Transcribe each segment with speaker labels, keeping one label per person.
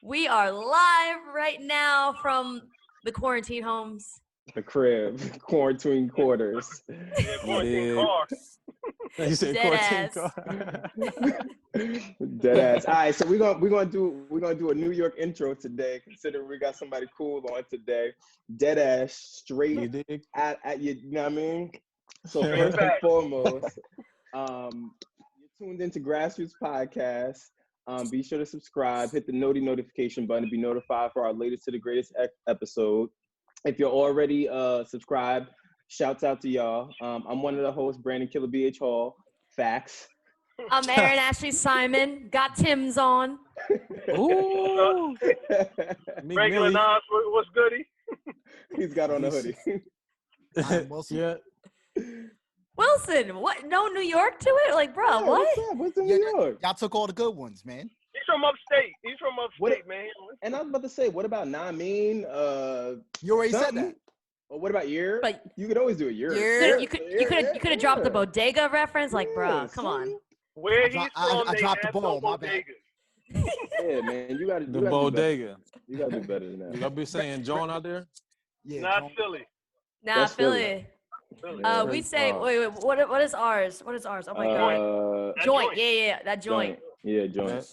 Speaker 1: We are live right now from the quarantine homes.
Speaker 2: The crib, quarantine quarters.
Speaker 3: Yeah, quarantine car.
Speaker 4: You said
Speaker 1: Dead
Speaker 4: quarantine
Speaker 1: ass.
Speaker 4: car.
Speaker 2: Dead ass. All right, so we're gonna do a New York intro today. Considering we got somebody cool on today. Dead ass, straight
Speaker 4: You dig?
Speaker 2: at you. You know what I mean? So first and foremost, you're tuned into Grassroots Podcast. Be sure to subscribe, hit the notification button to be notified for our latest to the greatest episode. If you're already subscribed, shouts out to y'all. I'm one of the hosts, Brandon Killabh Hall. Facts.
Speaker 1: I'm Erin Ashley Simon. Got Tim's on.
Speaker 4: Ooh.
Speaker 3: Regular Nas, what's goody?
Speaker 2: He's got on a hoodie.
Speaker 5: I'm Wylson.
Speaker 4: Yeah.
Speaker 1: Wylson, what? No New York to it? Like, bro,
Speaker 2: Yeah,
Speaker 1: what?
Speaker 2: What's up? What's in New York?
Speaker 5: Y'all took all the good ones, man.
Speaker 3: He's from upstate. Man.
Speaker 2: And I was about to say, what about Mean?
Speaker 5: You already said
Speaker 2: something?
Speaker 5: that.
Speaker 2: Or what about year?
Speaker 1: But
Speaker 2: You could always do a year.
Speaker 1: you could have dropped the bodega reference. Like, bro, come on.
Speaker 3: Where
Speaker 5: I
Speaker 3: he's from,
Speaker 5: I
Speaker 3: they
Speaker 5: dropped the
Speaker 3: have
Speaker 5: ball,
Speaker 3: no
Speaker 5: my bad.
Speaker 3: bodegas.
Speaker 2: Yeah, man, you gotta
Speaker 4: The
Speaker 2: do
Speaker 4: bodega.
Speaker 2: better. You gotta do better than
Speaker 4: You
Speaker 2: that.
Speaker 4: gotta be saying John out there?
Speaker 5: Yeah.
Speaker 3: Not
Speaker 5: don't-
Speaker 3: Philly.
Speaker 1: Nah,
Speaker 2: That's
Speaker 1: Philly.
Speaker 2: Yeah.
Speaker 1: We say, wait, what is ours? What is ours? Oh my god.
Speaker 3: That
Speaker 1: Joint.
Speaker 3: joint.
Speaker 1: Yeah, that joint.
Speaker 2: Yeah, joint.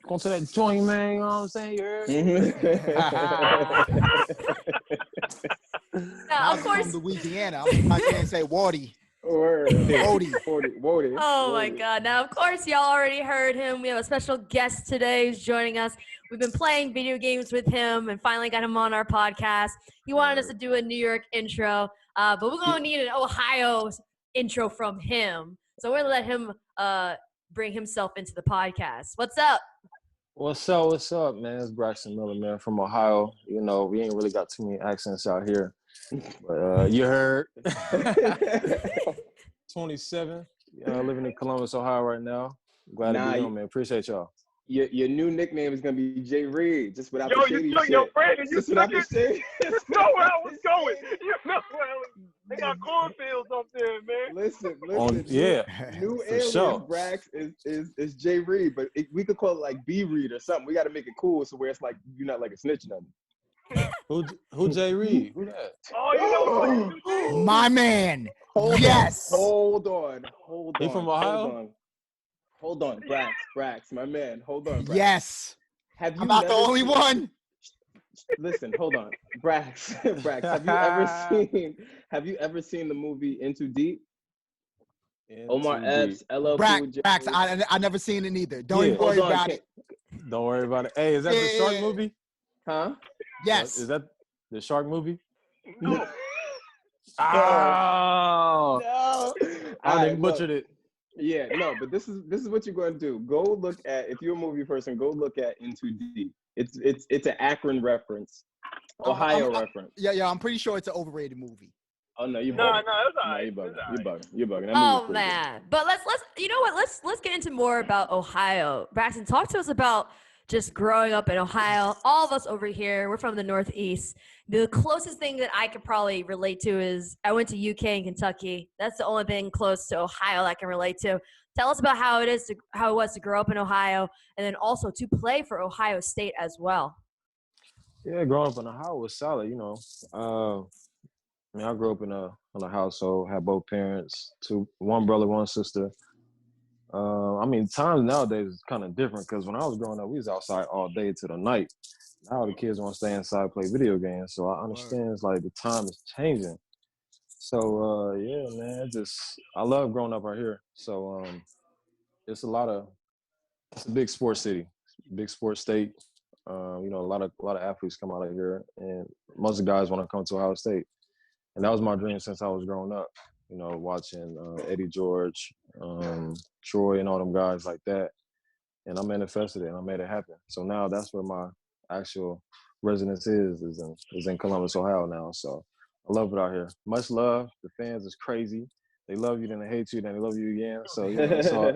Speaker 4: Go to that joint, man. You know what I'm saying? You heard?
Speaker 1: Now, of
Speaker 5: I'm
Speaker 1: course.
Speaker 5: from Louisiana. I can't say Wardy.
Speaker 2: Word.
Speaker 5: Wody.
Speaker 2: Wody.
Speaker 1: Oh my God. Now, of course, y'all already heard him. We have a special guest today who's joining us. We've been playing video games with him and finally got him on our podcast. He wanted us to do a New York intro, but we're going to need an Ohio intro from him. So we're going to let him bring himself into the podcast. What's up?
Speaker 4: What's up, man? It's Braxton Miller, man, from Ohio. You know, we ain't really got too many accents out here. But you heard. 27. Living in Columbus, Ohio right now. Glad to be on, man. Appreciate y'all.
Speaker 2: Your new nickname is gonna be Jay Reed, just without the
Speaker 3: Yo,
Speaker 2: shady
Speaker 3: you took
Speaker 2: shit.
Speaker 3: your Brandon, you
Speaker 2: Just
Speaker 3: took
Speaker 2: without the
Speaker 3: it.
Speaker 2: shady.
Speaker 3: You know where I was going. You know where I was. They got cornfields up there, man.
Speaker 2: Listen.
Speaker 4: Yeah.
Speaker 2: New
Speaker 4: For
Speaker 2: alias
Speaker 4: sure.
Speaker 2: Brax is Jay Reed, but we could call it like B Reed or something. We got to make it cool, so where it's like you're not like a snitch or nothing.
Speaker 4: Who Jay Reed? Who that?
Speaker 3: Oh, you know what?
Speaker 5: My man.
Speaker 2: Hold
Speaker 5: Yes.
Speaker 2: on, hold on.
Speaker 4: He from Ohio?
Speaker 2: Hold on, Brax, my man. Hold on, Brax.
Speaker 5: Yes.
Speaker 2: Have you
Speaker 5: I'm not the
Speaker 2: never
Speaker 5: only
Speaker 2: seen-
Speaker 5: one.
Speaker 2: Listen, hold on, Brax. Have you ever seen the movie Into Deep? Omar Epps, LL Cool J.
Speaker 5: Brax, I never seen it either. Don't
Speaker 4: Yeah.
Speaker 5: even worry
Speaker 2: Hold on,
Speaker 5: about it.
Speaker 4: Don't worry about it. Hey, is that the shark movie?
Speaker 2: Huh?
Speaker 5: Yes.
Speaker 4: Is that the shark movie?
Speaker 3: No.
Speaker 4: Oh!
Speaker 2: No.
Speaker 4: I didn't butchered it.
Speaker 2: Yeah, no, but this is what you're going to do. Go look at, if you're a movie person, go look at Into Deep. It's an Akron reference, Ohio reference.
Speaker 5: Yeah, I'm pretty sure it's an overrated movie.
Speaker 2: Oh no, you
Speaker 3: No,
Speaker 2: bugging.
Speaker 3: it's all
Speaker 2: No,
Speaker 3: right.
Speaker 2: you bugging.
Speaker 3: It's all
Speaker 2: You're
Speaker 3: right.
Speaker 2: bugging. You're bugging. That movie
Speaker 1: Oh
Speaker 2: was pretty
Speaker 1: man. But let's you know what? Let's get into more about Ohio. Braxton, talk to us about just growing up in Ohio. All of us over here, we're from the Northeast. The closest thing that I could probably relate to is I went to UK and Kentucky. That's the only thing close to Ohio I can relate to. Tell us about how it was to grow up in Ohio and then also to play for Ohio State as well.
Speaker 4: Yeah, growing up in Ohio was solid, you know. I grew up in a household, had both parents, one brother, one sister. Times nowadays is kind of different because when I was growing up, we was outside all day to the night. Now the kids want to stay inside, play video games. So I understand it's like the time is changing. So yeah, man, I love growing up out here. So it's a big sports city, big sports state. A lot of athletes come out of here, and most of the guys want to come to Ohio State. And that was my dream since I was growing up. You know, watching Eddie George, Troy, and all them guys like that. And I manifested it, and I made it happen. So now that's where my actual residence is in Columbus, Ohio now. So I love it out here. Much love. The fans is crazy. They love you, then they hate you, then they love you again. So, you know, it's all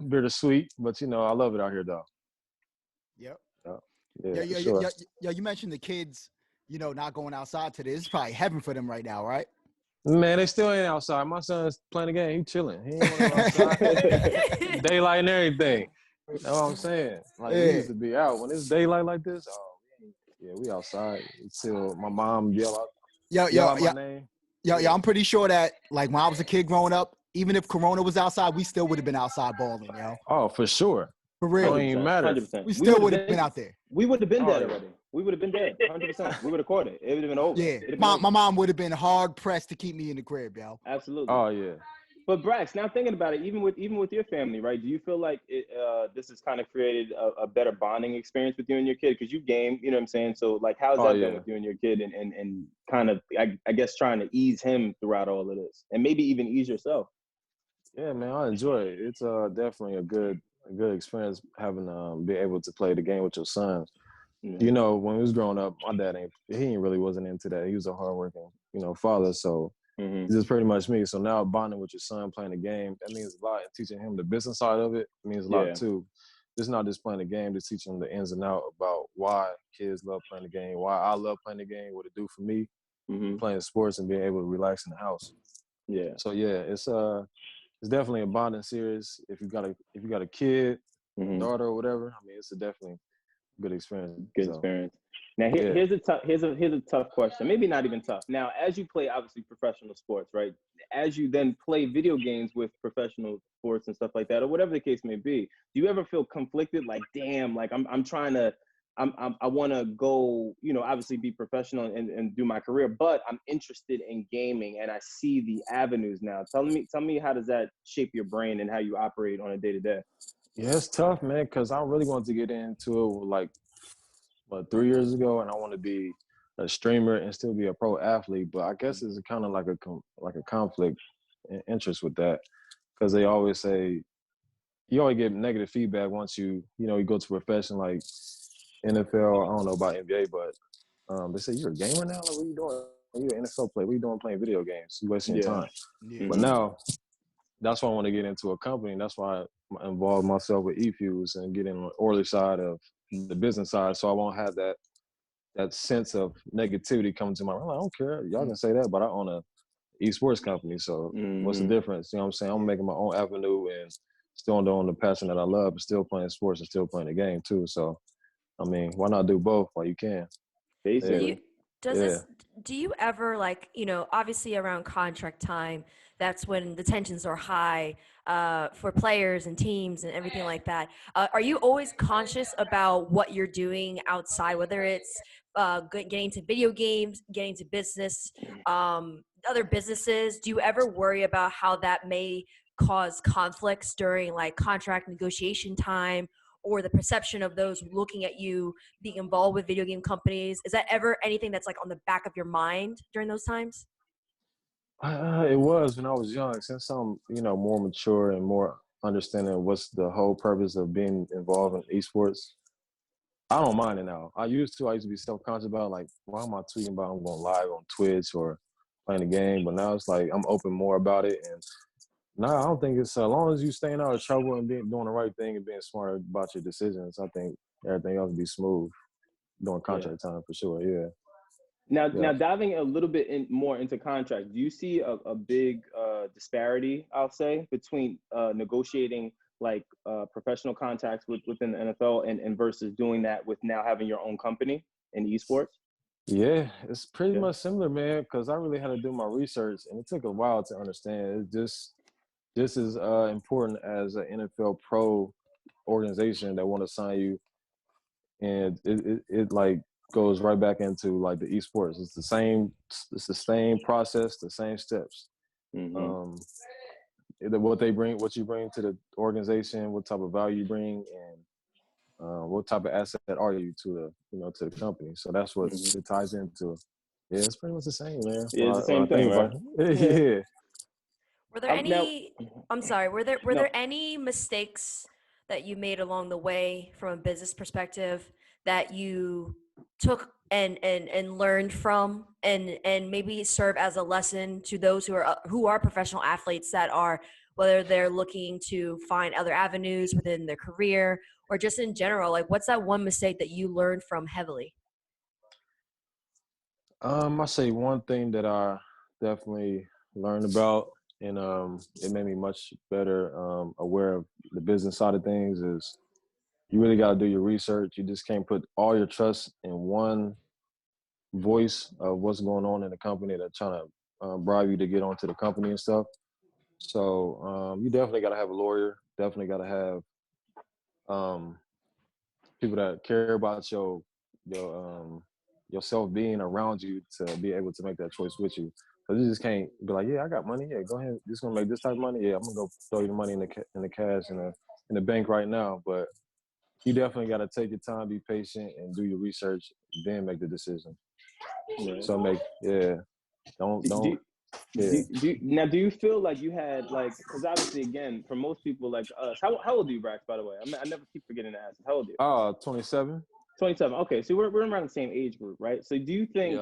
Speaker 4: bittersweet. But, you know, I love it out here, though.
Speaker 5: Yep.
Speaker 4: Yeah, sure.
Speaker 5: You mentioned the kids, not going outside today. This is probably heaven for them right now, right?
Speaker 4: Man, they still ain't outside. My son's playing the game. He chilling. He ain't want to go outside. Daylight and everything. That's what I'm saying. Like we
Speaker 5: Yeah.
Speaker 4: used to be out when it's daylight like this. Oh, yeah, we outside until my mom
Speaker 5: Yo,
Speaker 4: yell
Speaker 5: yo,
Speaker 4: out
Speaker 5: yo,
Speaker 4: my name.
Speaker 5: yo, I'm pretty sure that like when I was a kid growing up, even if Corona was outside, we still would have been outside balling, yo.
Speaker 4: Oh, for sure.
Speaker 5: For
Speaker 4: Don't
Speaker 5: real.
Speaker 4: even matter.
Speaker 2: 100%.
Speaker 5: We still would have been out there.
Speaker 2: We would have been
Speaker 4: Oh,
Speaker 2: dead
Speaker 4: yeah.
Speaker 2: already. We would have been dead. 100%. We would have caught it. It would have been over.
Speaker 5: Yeah.
Speaker 2: It'd have been
Speaker 5: My
Speaker 2: over.
Speaker 5: mom would have been hard pressed to keep me in the crib, yo.
Speaker 2: Absolutely.
Speaker 4: Oh yeah.
Speaker 2: But Brax, now thinking about it, even with your family, right? Do you feel like this has kind of created a better bonding experience with you and your kid? Because you game, you know what I'm saying? So like, how's that been with you and your kid, and kind of, I guess, trying to ease him throughout all of this, and maybe even ease yourself?
Speaker 4: Yeah, man, I enjoy it. It's definitely a good experience having be able to play the game with your sons.
Speaker 2: Mm-hmm.
Speaker 4: You know, when we was growing up, my dad really wasn't into that. He was a hardworking, father. So
Speaker 2: Mm-hmm.
Speaker 4: it's just pretty much me. So now bonding with your son, playing the game, that means a lot. And teaching him the business side of it means a lot too. It's not just playing the game, just teaching him the ins and outs about why kids love playing the game, why I love playing the game, what it do for me, playing sports and being able to relax in the house.
Speaker 2: Yeah.
Speaker 4: So yeah, it's definitely a bonding series. If you got a kid, daughter or whatever, I mean, it's a definitely good experience.
Speaker 2: Good experience. Now here's a tough question. Maybe not even tough. Now, as you play obviously professional sports, right? As you then play video games with professional sports and stuff like that, or whatever the case may be, do you ever feel conflicted? Like, damn, like I'm trying to, I want to go, obviously be professional and do my career, but I'm interested in gaming and I see the avenues now. Tell me how does that shape your brain and how you operate on a day to day?
Speaker 4: Yeah, it's tough, man, because I really wanted to get into it like 3 years ago, and I want to be a streamer and still be a pro athlete. But I guess it's kind of like a conflict in interest with that, because they always say you always get negative feedback once you go to a profession like NFL. I don't know about NBA, but they say you're a gamer now. Like, what are you doing? You're an NFL player. What are you doing playing video games? You're wasting your time.
Speaker 5: Yeah.
Speaker 4: But now that's why I want to get into a company. That's why I involve myself with eFuse and get in on the early side of the business side, so I won't have that sense of negativity coming to my. I'm like, I don't care. Y'all can say that, but I own a esports company. So what's the difference? You know what I'm saying? I'm making my own avenue and still doing the passion that I love, but still playing sports and still playing the game too. So, I mean, why not do both while you can?
Speaker 2: Basically.
Speaker 1: Do you ever, like, obviously around contract time, that's when the tensions are high for players and teams and everything like that. Are you always conscious about what you're doing outside, whether it's getting to video games, getting to business, other businesses? Do you ever worry about how that may cause conflicts during like contract negotiation time, or the perception of those looking at you being involved with video game companies? Is that ever anything that's like on the back of your mind during those times?
Speaker 4: It was when I was young. Since I'm, more mature and more understanding what's the whole purpose of being involved in esports, I don't mind it now. I used to be self-conscious about, like, why am I tweeting about I'm going live on Twitch or playing the game? But now it's like I'm open more about it. And now I don't think it's, as long as you staying out of trouble and doing the right thing and being smart about your decisions, I think everything else will be smooth during contract time for sure. Yeah.
Speaker 2: Now diving a little bit more into contracts, do you see a big disparity, I'll say, between negotiating like professional contracts within the NFL and versus doing that with now having your own company in esports?
Speaker 4: Yeah, it's pretty much similar, man, because I really had to do my research and it took a while to understand. It's just as important as an NFL pro organization that want to sign you, and it like goes right back into like the esports. It's the same process, the same steps. What you bring to the organization, what type of value you bring, and what type of asset are you to to the company. So that's what it ties into. Yeah, it's pretty much the same, man.
Speaker 2: Yeah, it's the same thing, right?
Speaker 4: Yeah.
Speaker 1: Were there any? I'm sorry. Were there any mistakes that you made along the way from a business perspective that you took and learned from, and maybe serve as a lesson to those who are professional athletes that are, whether they're looking to find other avenues within their career or just in general? Like, what's that one mistake that you learned from heavily?
Speaker 4: I say one thing that I definitely learned about, and it made me much better aware of the business side of things, is you really got to do your research. You just can't put all your trust in one voice of what's going on in the company that's trying to bribe you to get onto the company and stuff. So you definitely got to have a lawyer. Definitely got to have people that care about yourself being around you to be able to make that choice with you. Because you just can't be like, yeah, I got money. Yeah, go ahead. Just gonna make this type of money. Yeah, I'm gonna go throw you the money in the cash in the bank right now. But you definitely got to take your time, be patient, and do your research, then make the decision.
Speaker 2: Right.
Speaker 4: So don't
Speaker 2: Now, do you feel like you had because obviously again for most people like us, how old are you, Brax? By the way, I never keep forgetting to ask. How old are you?
Speaker 4: 27.
Speaker 2: 27. Okay, so we're around the same age group, right? So do you think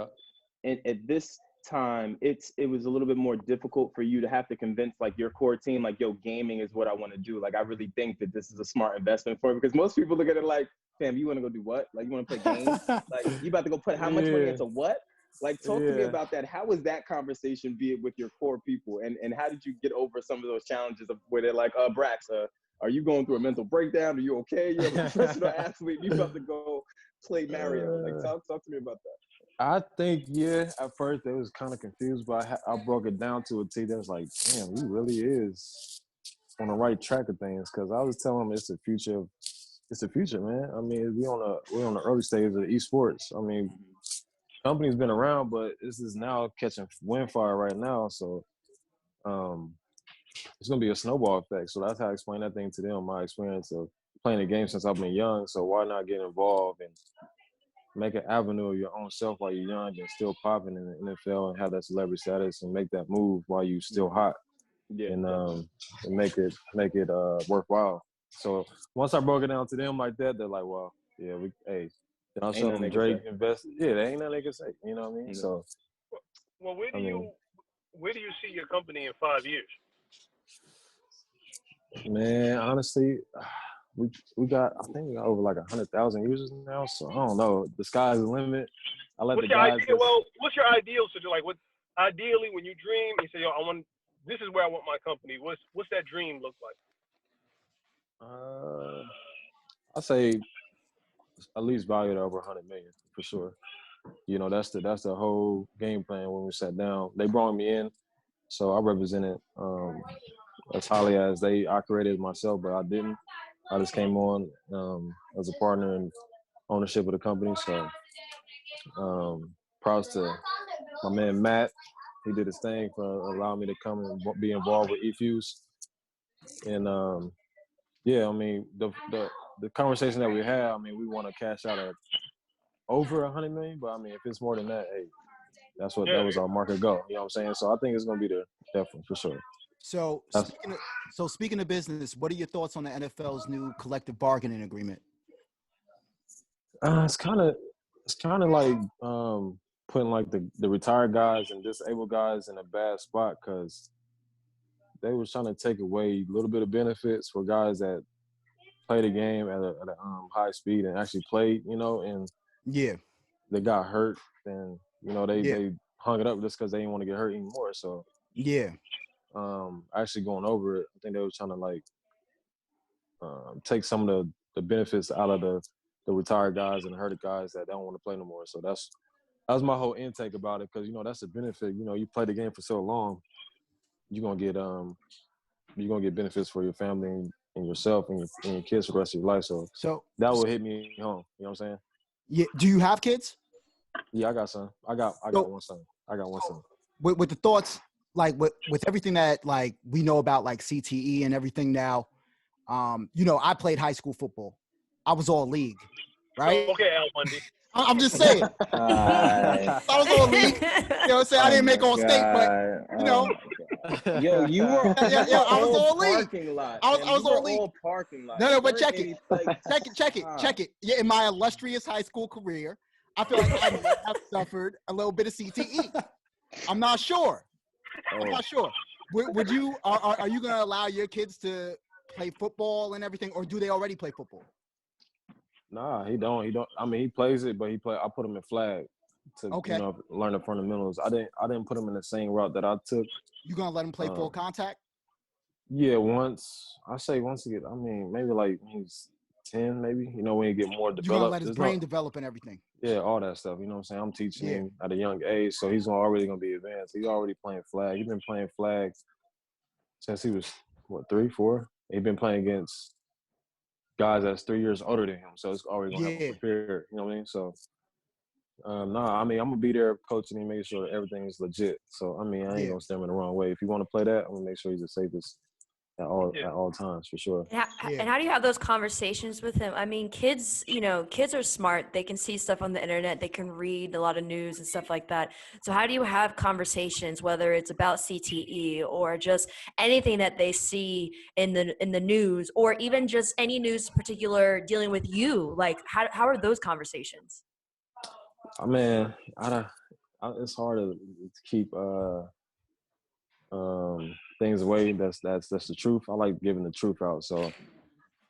Speaker 2: at this time it was a little bit more difficult for you to have to convince like your core team like, yo, gaming is what I want to do, like I really think that this is a smart investment for me? Because most people look at it like, fam, you want to go do what? Like you want to play games? Like you about to go put how much money into what? Like talk to me about that. How was that conversation be it with your core people, and how did you get over some of those challenges of where they're like, Brax, are you going through a mental breakdown? Are you okay? You're a professional athlete. You about to go play Mario. Like talk to me about that.
Speaker 4: I think, at first they was kind of confused, but I broke it down to a T that was like, damn, he really is on the right track of things. Because I was telling him it's the future, man. I mean, we're on the early stages of esports. I mean, company's been around, but this is now catching wind fire right now. So it's gonna be a snowball effect. So that's how I explain that thing to them. My experience of playing the game since I've been young. So why not get involved and make an avenue of your own self while you're young and still popping in the NFL and have that celebrity status and make that move while you still hot and make it worthwhile. So once I broke it down to them like that, they're like, well, yeah, then I showed them Drake invested. Yeah, there ain't nothing they can say. You know what I mean? So,
Speaker 3: well, where do you see your company in 5 years?
Speaker 4: Man, honestly, we got over like 100,000 users now. So I don't know. The sky's the limit. I let
Speaker 3: what's
Speaker 4: the guys.
Speaker 3: What's your ideal situation? Like, what ideally when you dream, you say, yo, this is where I want my company. What's that dream look like?
Speaker 4: I say at least valued at over 100 million for sure. You know, that's the whole game plan when we sat down. They brought me in, so I represented as highly as I created myself, but I didn't. I just came on as a partner in ownership of the company. So props to my man Matt. He did his thing for allowing me to come and be involved with eFuse. And I mean the conversation that we had, I mean, we want to cash out at over 100 million, but I mean if it's more than that, hey, that was our market goal. You know what I'm saying? So I think it's gonna be there, definitely for sure.
Speaker 5: So speaking of business, what are your thoughts on the NFL's new collective bargaining agreement?
Speaker 4: It's kind of like putting like the retired guys and disabled guys in a bad spot because they were trying to take away a little bit of benefits for guys that play the game at a high speed and actually played, you know, and they got hurt and you know they hung it up just because they didn't want to get hurt anymore. So actually going over it, I think they were trying to like take some of the benefits out of the retired guys and the hurt guys that don't want to play no more. So that was my whole intake about it because you know that's a benefit. You know, you play the game for so long, you're gonna get benefits for your family and yourself and your kids for the rest of your life. So that will hit me home. You know what I'm saying?
Speaker 5: Yeah. Do you have kids?
Speaker 4: Yeah, I got son. I got one son. I got one son.
Speaker 5: With the thoughts, like with everything that like we know about like CTE and everything now, you know, I played high school football. I was all league, right?
Speaker 3: Okay, Al Bundy.
Speaker 5: I'm just saying. I was all league. You know what I'm saying? I didn't make all state, but you know.
Speaker 2: Yo, you were
Speaker 5: I was all league.
Speaker 2: Parking lot.
Speaker 5: I was all league.
Speaker 2: All parking lot.
Speaker 5: No, but check it. Yeah, in my illustrious high school career, I feel like I might have suffered a little bit of CTE. I'm not sure. Would you are you gonna allow your kids to play football and everything, or do they already play football?
Speaker 4: Nah, he don't. I mean, he plays it, but I put him in flag to you know learn the fundamentals. I didn't put him in the same route that I took.
Speaker 5: You gonna let him play full contact?
Speaker 4: Yeah, once he get. I mean, maybe like he's 10 maybe. You know, when you get more
Speaker 5: You're gonna
Speaker 4: developed.
Speaker 5: let his brain develop and everything.
Speaker 4: Yeah, all that stuff. You know what I'm saying? I'm teaching him at a young age, so he's already gonna be advanced. He's already playing flag. He's been playing flag since he was 3, 4. He's been playing against guys that's 3 years older than him, so it's already gonna have him prepared. You know what I mean? So, I mean, I'm gonna be there coaching him, making sure everything is legit. So, I mean, I ain't gonna steer him in the wrong way. If you want to play that, I'm gonna make sure he's the safest at all times for sure.
Speaker 1: And how do you have those conversations with him? I mean, kids, kids are smart. They can see stuff on the internet. They can read a lot of news and stuff like that. So how do you have conversations, whether it's about CTE or just anything that they see in the news, or even just any news particular dealing with you? Like, how are those conversations?
Speaker 4: I mean, it's hard to keep things away. That's the truth. I like giving the truth out. So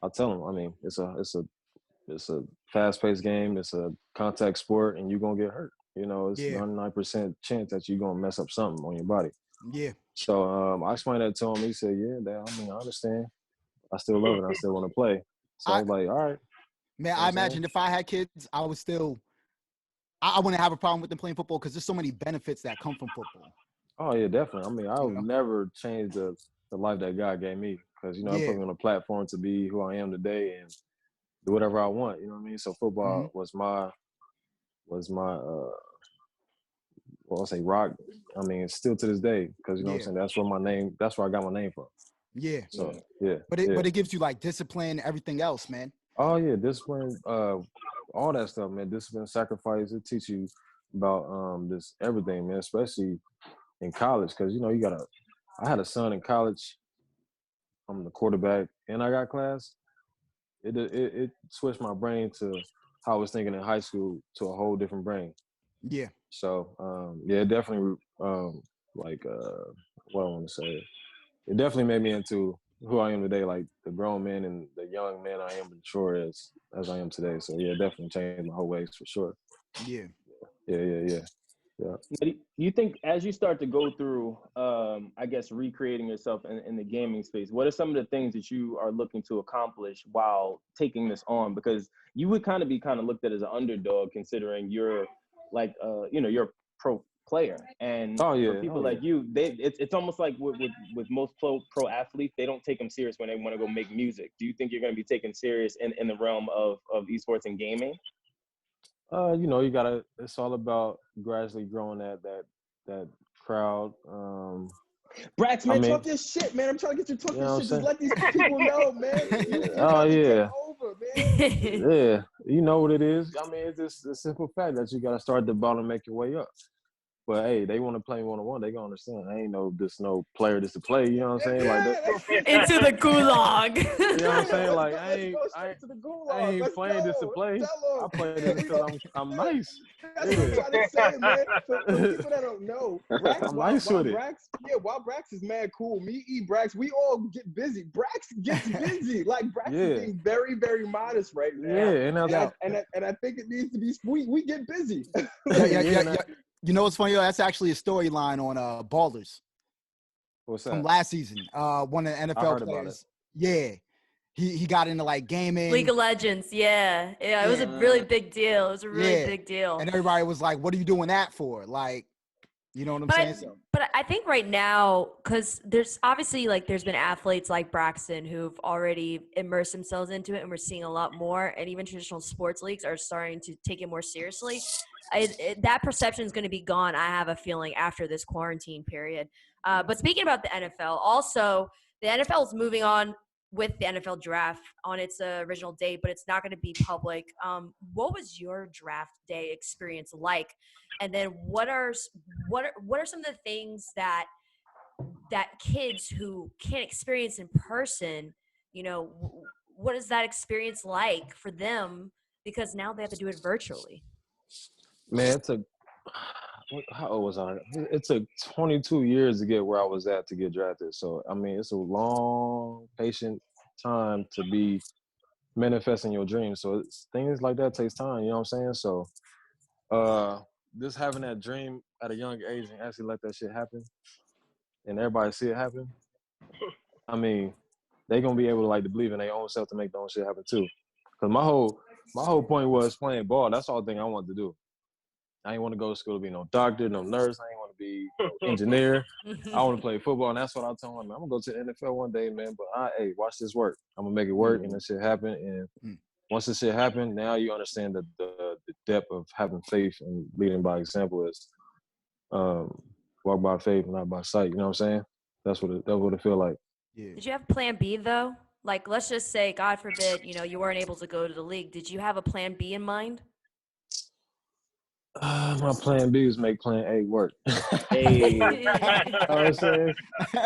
Speaker 4: I tell them. I mean, it's a fast-paced game. It's a contact sport, and you're gonna get hurt. You know, it's 99% chance that you're gonna mess up something on your body.
Speaker 5: Yeah.
Speaker 4: So I explained that to him. He said, "Yeah, Dad, I mean, I understand. I still love it. I still want to play." So I was like, "All right."
Speaker 5: Man, I imagine if I had kids, I would still. I wouldn't have a problem with them playing football because there's so many benefits that come from football.
Speaker 4: Oh yeah, definitely. I mean, I would never change the life that God gave me because I put me on a platform to be who I am today and do whatever I want. You know what I mean? So football was my I'll say rock. I mean, it's still to this day because you know what I'm saying. That's where I got my name from.
Speaker 5: Yeah.
Speaker 4: So yeah.
Speaker 5: But it gives you like discipline, everything else, man.
Speaker 4: Oh yeah, discipline, all that stuff, man. Discipline, sacrifice. It teaches you about this everything, man. Especially in college, because I had a son in college. I'm the quarterback, and I got class. It switched my brain to how I was thinking in high school to a whole different brain.
Speaker 5: Yeah.
Speaker 4: So it definitely what I want to say. It definitely made me into who I am today, like the grown man and the young man I am mature as I am today. So yeah, it definitely changed my whole ways for sure.
Speaker 5: Yeah.
Speaker 4: Yeah.
Speaker 2: Do you think as you start to go through, I guess, recreating yourself in the gaming space, what are some of the things that you are looking to accomplish while taking this on? Because you would be looked at as an underdog, considering you're like, you're a pro player. And for people like you, it's almost like with most pro athletes, they don't take them serious when they want to go make music. Do you think you're going to be taken serious in the realm of esports and gaming?
Speaker 4: It's all about gradually growing that crowd.
Speaker 2: Brax, man, talk your shit, man. I'm trying to get you to talk your shit. Just let these people know, man. You take over, man.
Speaker 4: Yeah, you know what it is. I mean, it's just a simple fact that you got to start at the bottom and make your way up. But hey, they want to play one-on-one. They gonna understand. I ain't no player just to play. You know what I'm saying? Like
Speaker 1: into the gulag.
Speaker 4: You know what I'm saying? Like I ain't playing this to play. I play this because I'm nice.
Speaker 2: That's what I'm trying to say, man. For people that don't know, Brax,
Speaker 4: I'm nice with it.
Speaker 2: While Brax is mad cool, Brax, we all get busy. Brax gets busy. Like Brax is being very, very modest right now.
Speaker 4: Yeah,
Speaker 2: and I think it needs to be. We get busy.
Speaker 5: Yeah. You know what's funny? That's actually a storyline on Ballers.
Speaker 4: What's that?
Speaker 5: From last season. One of the NFL players. Yeah. He got into like gaming.
Speaker 1: League of Legends, yeah. It was a really big deal. It was a really big deal.
Speaker 5: And everybody was like, what are you doing that for? Like, you know what I'm saying?
Speaker 1: But I think right now, because there's obviously there's been athletes like Braxton who've already immersed themselves into it, and we're seeing a lot more, and even traditional sports leagues are starting to take it more seriously. That perception is going to be gone, I have a feeling, after this quarantine period. But speaking about the NFL, also, the NFL is moving on with the NFL draft on its original date, but it's not going to be public. What was your draft day experience like? And then what are some of the things that kids who can't experience in person, what is that experience like for them? Because now they have to do it virtually.
Speaker 4: Man, how old was I? It took 22 years to get where I was at to get drafted. So, I mean, it's a long, patient time to be manifesting your dreams. So things like that takes time, you know what I'm saying? So, just having that dream at a young age and actually let that shit happen and everybody see it happen, I mean, they going to be able to believe in their own self to make their own shit happen too. Because my whole point was playing ball. That's the whole thing I wanted to do. I didn't want to go to school to be no doctor, no nurse. I didn't want to be no engineer. I want to play football, and that's what I told him. I'm gonna go to the NFL one day, man. But hey, watch this work. I'm gonna make it work, and this shit happen. And once this shit happened, now you understand the depth of having faith and leading by example is walk by faith, not by sight. You know what I'm saying? That's what it feel like.
Speaker 5: Yeah.
Speaker 1: Did you have plan B though? Like, let's just say, God forbid, you weren't able to go to the league. Did you have a plan B in mind?
Speaker 4: My plan B is make plan A work.
Speaker 2: Hey.
Speaker 4: You know what I'm saying?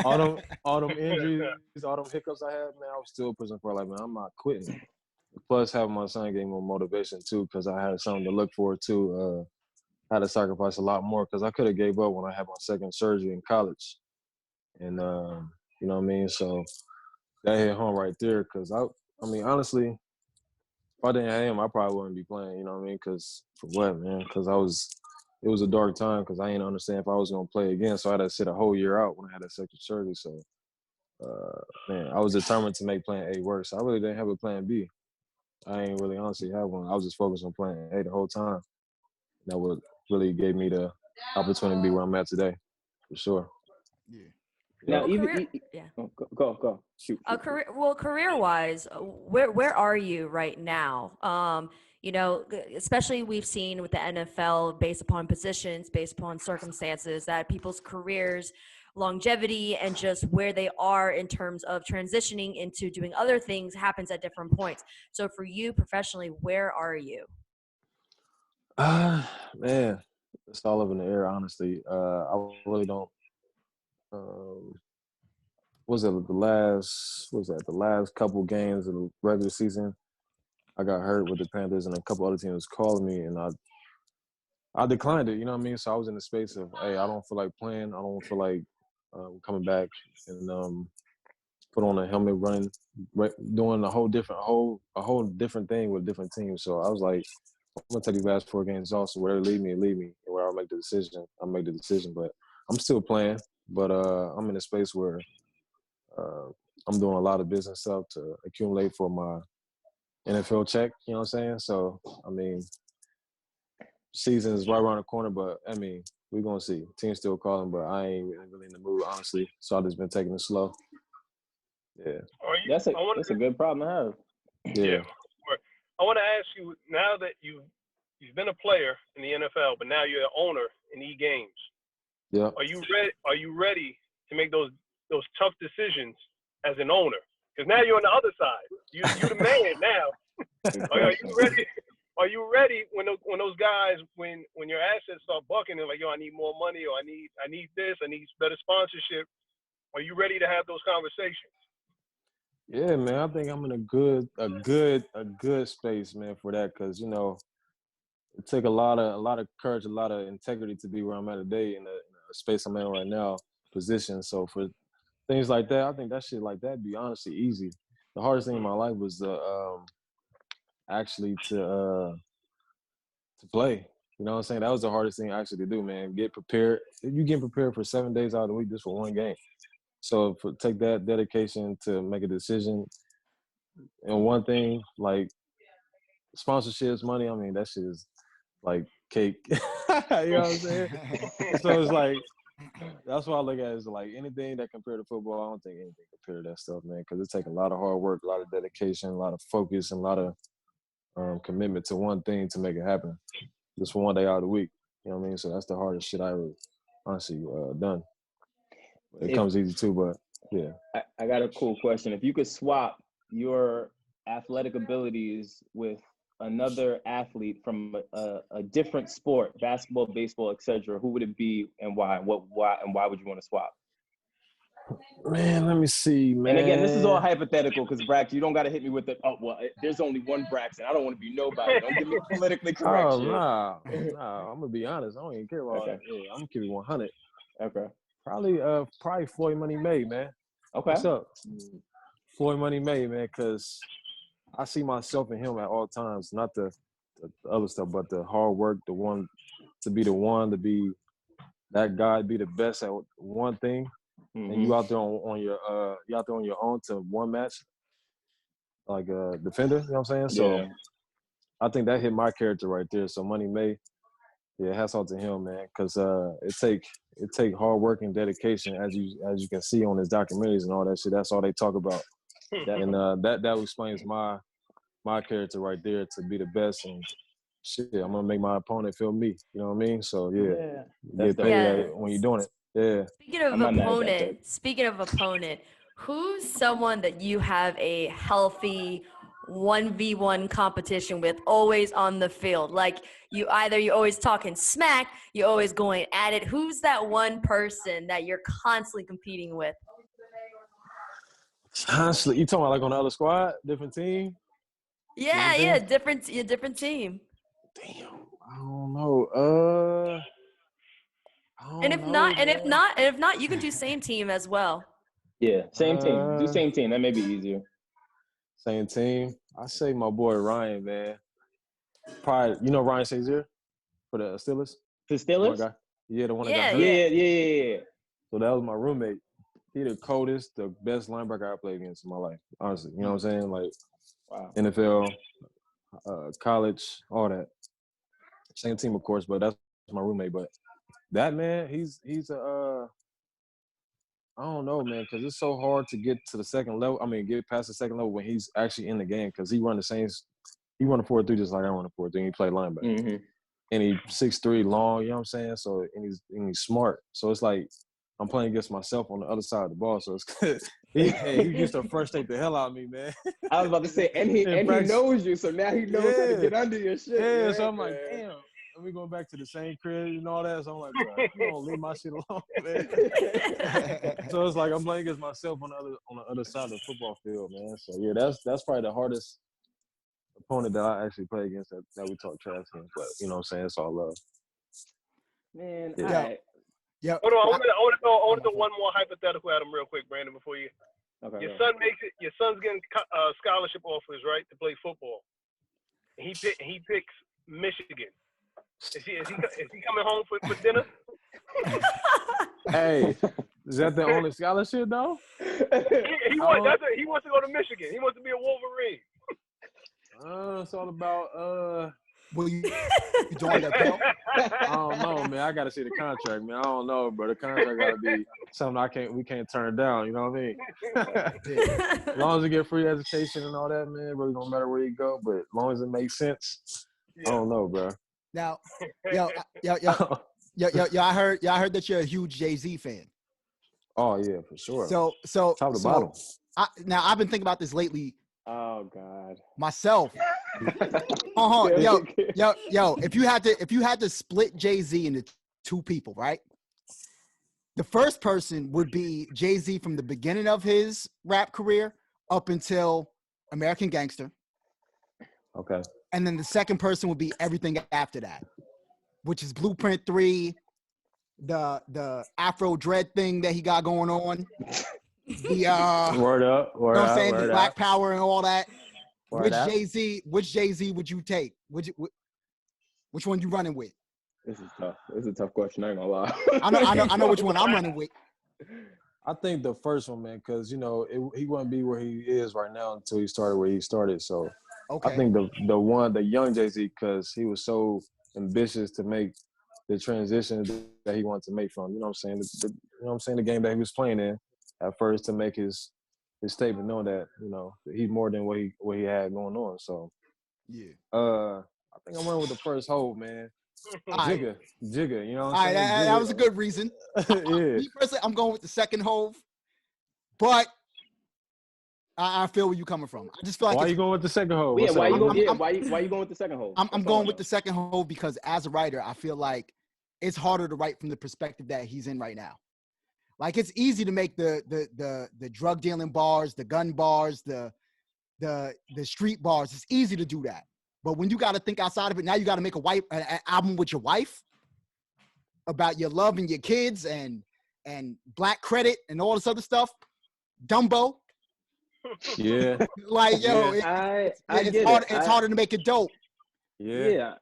Speaker 4: All them injuries, all them hiccups I had, man, I was still pushing for like, man, I'm not quitting. Plus, having my son gave me more motivation too, because I had something to look forward to. I had to sacrifice a lot more because I could have gave up when I had my second surgery in college, and you know what I mean. So that hit home right there, because I mean, honestly, if I didn't have him, I probably wouldn't be playing. You know what I mean? Because for what, man? Because it was a dark time because I didn't understand if I was gonna play again. So I had to sit a whole year out when I had that second surgery. So, man, I was determined to make plan A work. So I really didn't have a plan B. I ain't really honestly have one. I was just focused on plan A the whole time. That would really gave me the opportunity to be where I'm at today, for sure.
Speaker 5: Yeah.
Speaker 2: Now,
Speaker 1: Yeah.
Speaker 2: Go. Shoot.
Speaker 1: Career-wise, where are you right now? Especially we've seen with the NFL, based upon positions, based upon circumstances, that people's careers, longevity, and just where they are in terms of transitioning into doing other things happens at different points. So for you professionally, where are you?
Speaker 4: Man, it's all up in the air, honestly. I really don't. The last couple games of the regular season, I got hurt with the Panthers, and a couple other teams calling me, and I declined it. You know what I mean? So I was in the space of, hey, I don't feel like playing. I don't feel like coming back and put on a helmet, running, doing a whole different thing with a different team. So I was like, I'm gonna take these last 4 games off. So where they lead me, and where I'll make the decision, I'll make the decision. But I'm still playing. But I'm in a space where I'm doing a lot of business stuff to accumulate for my NFL check. You know what I'm saying? So I mean, season is right around the corner. But I mean, we're gonna see. Team's still calling, but I ain't really in the mood, honestly. So I've just been taking it slow. Yeah.
Speaker 2: That's a good problem to have.
Speaker 4: Yeah.
Speaker 3: I want to ask you, now that you've been a player in the NFL, but now you're an owner in E-Games.
Speaker 4: Yeah.
Speaker 3: Are you ready to make those tough decisions as an owner? Because now you're on the other side. You're the man now. Are you ready? Are you ready when those guys, when your assets start bucking and like, yo, I need more money, or I need this, I need better sponsorship? Are you ready to have those conversations?
Speaker 4: Yeah, man. I think I'm in a good space, man, for that. Cause it took a lot of courage, a lot of integrity to be where I'm at today in the space I'm in right now, position. So for things like that, I think that shit like that be honestly easy. The hardest thing in my life was actually to play. You know what I'm saying? That was the hardest thing actually to do, man. Get prepared. You get prepared for 7 days out of the week just for one game. So take that dedication to make a decision. And one thing, like sponsorships, money, I mean, that shit is like cake. You know what I'm saying? So it's like, that's why I look at it as like anything that compared to football, I don't think anything compared to that stuff, man. Because it takes a lot of hard work, a lot of dedication, a lot of focus, and a lot of commitment to one thing to make it happen. Just for one day out of the week. You know what I mean? So that's the hardest shit I ever honestly done. It comes easy too, but yeah.
Speaker 2: I got a cool question. If you could swap your athletic abilities with another athlete from a different sport, basketball, baseball, etc., who would it be and why? And why would you want to swap?
Speaker 4: Man, let me see, man.
Speaker 2: And again, this is all hypothetical because Brax, you don't got to hit me with there's only one Braxton. I don't want to be nobody. Don't give me politically correct shit.
Speaker 4: Nah. I'm gonna be honest. I don't even care about that. Yeah, I'm gonna keep it 100.
Speaker 2: Okay.
Speaker 4: Probably Floyd Money May, man.
Speaker 2: Okay.
Speaker 4: What's up? Floyd Money May, man, because I see myself in him at all times. Not the other stuff, but the hard work, to be that guy, be the best at one thing. Mm-hmm. And you out there on your own to one match. like a defender. You know what I'm saying? So
Speaker 2: Yeah.
Speaker 4: I think that hit my character right there. So Money May, yeah, hats off to him, man, because it take hard work and dedication, as you can see on his documentaries and all that shit. That's all they talk about, and that explains my character right there to be the best. And shit, I'm gonna make my opponent feel me. You know what I mean? So yeah,
Speaker 2: That's
Speaker 4: get paid
Speaker 1: Yeah.
Speaker 4: when you're doing it. Yeah.
Speaker 1: Speaking of opponent, who's someone that you have a healthy 1v1 competition with, always on the field? Like you always talking smack, you always going at it. Who's that one person that you're constantly competing with?
Speaker 4: Honestly, you talking about like on the other squad, different team?
Speaker 1: Yeah, different team.
Speaker 4: Damn, I don't know. I
Speaker 1: And
Speaker 4: don't know, man.
Speaker 1: if not, you can do same team as well.
Speaker 2: Yeah, same team. Do same team. That may be easier.
Speaker 4: Same team. I say my boy Ryan, man. Probably, you know Ryan Shazier for the Steelers?
Speaker 2: The Steelers?
Speaker 4: Guy. Yeah, the one that got hurt.
Speaker 2: Yeah.
Speaker 4: So that was my roommate. He the coldest, the best linebacker I played against in my life. Honestly, you know what I'm saying? Like,
Speaker 2: wow.
Speaker 4: NFL, college, all that. Same team, of course, but that's my roommate. But that man, he's a I don't know, man, because it's so hard to get to the second level. I mean, get past the second level when he's actually in the game, because he run the same. He run a 4-3 just like I run a 4-3. He play linebacker, and he's 6'3", long. You know what I'm saying? So and he's smart. So it's like I'm playing against myself on the other side of the ball. So it's he used to frustrate the hell out of me, man.
Speaker 2: I was about to say, and he knows you, so now he knows how to get under your shit.
Speaker 4: Yeah, so I'm like, damn. And we going back to the same crib and all that. So I'm like, bro, you don't leave my shit alone, man. So it's like I'm playing against myself on the other side of the football field, man. So yeah, that's probably the hardest opponent that I actually play against that we talk trash against. But you know what I'm saying? It's all love.
Speaker 2: Man,
Speaker 5: yeah.
Speaker 3: Hold on, I want to throw one more hypothetical at him real quick, Brandon, before you.
Speaker 2: Okay,
Speaker 3: your son makes it. Your son's getting scholarship offers, right, to play football. He picks Michigan. Is he coming home for dinner?
Speaker 4: Hey, is that the only scholarship though?
Speaker 3: He wants to go to Michigan. He wants to be a Wolverine.
Speaker 4: It's all about
Speaker 5: Will you join that bill?
Speaker 4: I don't know, man. I gotta see the contract, man. I don't know, bro. The contract gotta be something we can't turn down. You know what I mean? As long as you get free education and all that, man, it really don't matter where you go. But as long as it makes sense, I don't know, bro.
Speaker 5: Now, yo, I heard that you're a huge Jay-Z fan.
Speaker 4: Oh yeah, for sure.
Speaker 5: So
Speaker 4: top to bottom.
Speaker 5: Now I've been thinking about this lately.
Speaker 2: Oh God.
Speaker 5: Myself. Yo. If you had to split Jay-Z into two people, right? The first person would be Jay-Z from the beginning of his rap career up until American Gangster.
Speaker 4: Okay.
Speaker 5: And then the second person would be everything after that, which is Blueprint 3, the Afro dread thing that he got going on. The
Speaker 4: word up,
Speaker 5: you know what I'm saying, the Black
Speaker 4: up.
Speaker 5: Power and all that.
Speaker 4: Word up.
Speaker 5: Which Jay-Z would you take? Which one you running with?
Speaker 2: This is tough. This is a tough question. I ain't gonna lie.
Speaker 5: I know which one I'm running with.
Speaker 4: I think the first one, man, because he wouldn't be where he is right now until he started where he started. So
Speaker 5: okay.
Speaker 4: I think the young Jay-Z, because he was so ambitious to make the transition that he wanted to make from, you know what I'm saying, the game that he was playing in at first, to make his statement, knowing that, he's more than what he had going on. So
Speaker 5: yeah.
Speaker 4: I think I'm running with the first Hove, man. Jigga, you know what
Speaker 5: I'm
Speaker 4: saying?
Speaker 5: That was a good reason.
Speaker 4: Yeah.
Speaker 5: Me personally, I'm going with the second Hove, but I feel where you're coming from. I just feel like
Speaker 4: why you going with the second Hove?
Speaker 2: Yeah, why you going with the second Hove?
Speaker 5: I'm going with the second Hove because as a writer, I feel like it's harder to write from the perspective that he's in right now. Like, it's easy to make the drug dealing bars, the gun bars, the street bars. It's easy to do that. But when you got to think outside of it, now you got to make an album with your wife about your love and your kids and black credit and all this other stuff. Dumbo.
Speaker 4: Yeah.
Speaker 5: Like, yo, it's harder to make it dope.
Speaker 2: Yeah.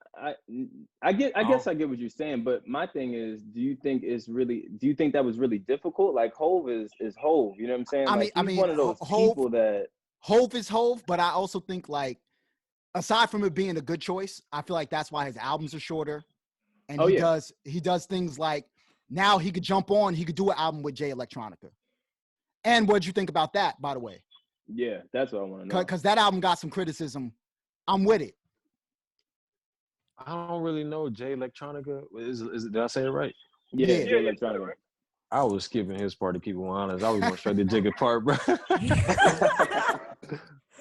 Speaker 2: I guess I get what you're saying, but my thing is, do you think that was really difficult? Like, Hove is Hove, you know what I'm saying? He's one of those people that
Speaker 5: Hove is Hove, but I also think like aside from it being a good choice, I feel like that's why his albums are shorter. And he does things like now he could jump on, he could do an album with Jay Electronica. And what'd you think about that, by the way?
Speaker 2: Yeah, that's what I want to know.
Speaker 5: Because that album got some criticism. I'm with it.
Speaker 4: I don't really know Jay Electronica. Did I say it right?
Speaker 2: Yeah,
Speaker 5: Yeah.
Speaker 2: Jay Electronica.
Speaker 4: I was skipping his part to keep him honest. I was going straight to Jigga part, bro.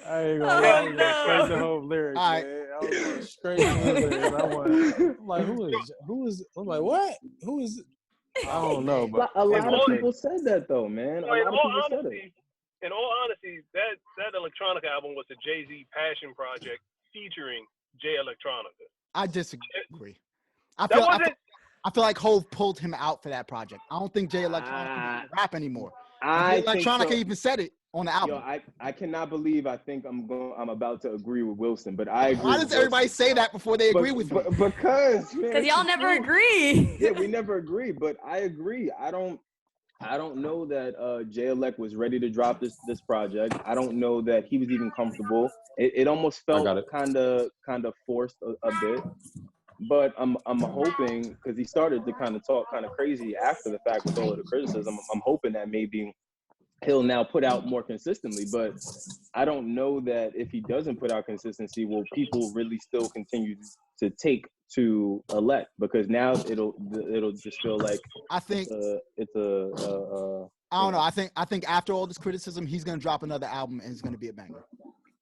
Speaker 4: I ain't gonna lie. I was going straight to whole lyrics,
Speaker 5: All
Speaker 4: man. I was going straight to the lyrics. I'm like, who is, I'm like, what? Who is, I don't know, but
Speaker 2: A lot of people said that though, man. A lot of people said it.
Speaker 3: In all honesty, that Electronica album was a Jay-Z passion project featuring Jay Electronica.
Speaker 5: I disagree. I feel like Hove pulled him out for that project. I don't think Jay Electronica can rap anymore. Jay Electronica even said it on the album.
Speaker 2: Yo, I cannot believe I'm about to agree with Wylson, but I agree.
Speaker 5: Why does everybody say that before they agree with me?
Speaker 2: Because
Speaker 1: y'all never agree.
Speaker 2: Yeah, we never agree, but I agree. I don't know that Jay Elect was ready to drop this project. I don't know that he was even comfortable. It almost felt kind of forced a bit. But I'm hoping, because he started to kind of talk kind of crazy after the fact with all of the criticism, I'm hoping that maybe he'll now put out more consistently. But I don't know that if he doesn't put out consistency, will people really still continue to take to Elect? Because now it'll just feel like
Speaker 5: I think
Speaker 2: it's a
Speaker 5: I don't know. I think after all this criticism, he's gonna drop another album and it's gonna be a banger.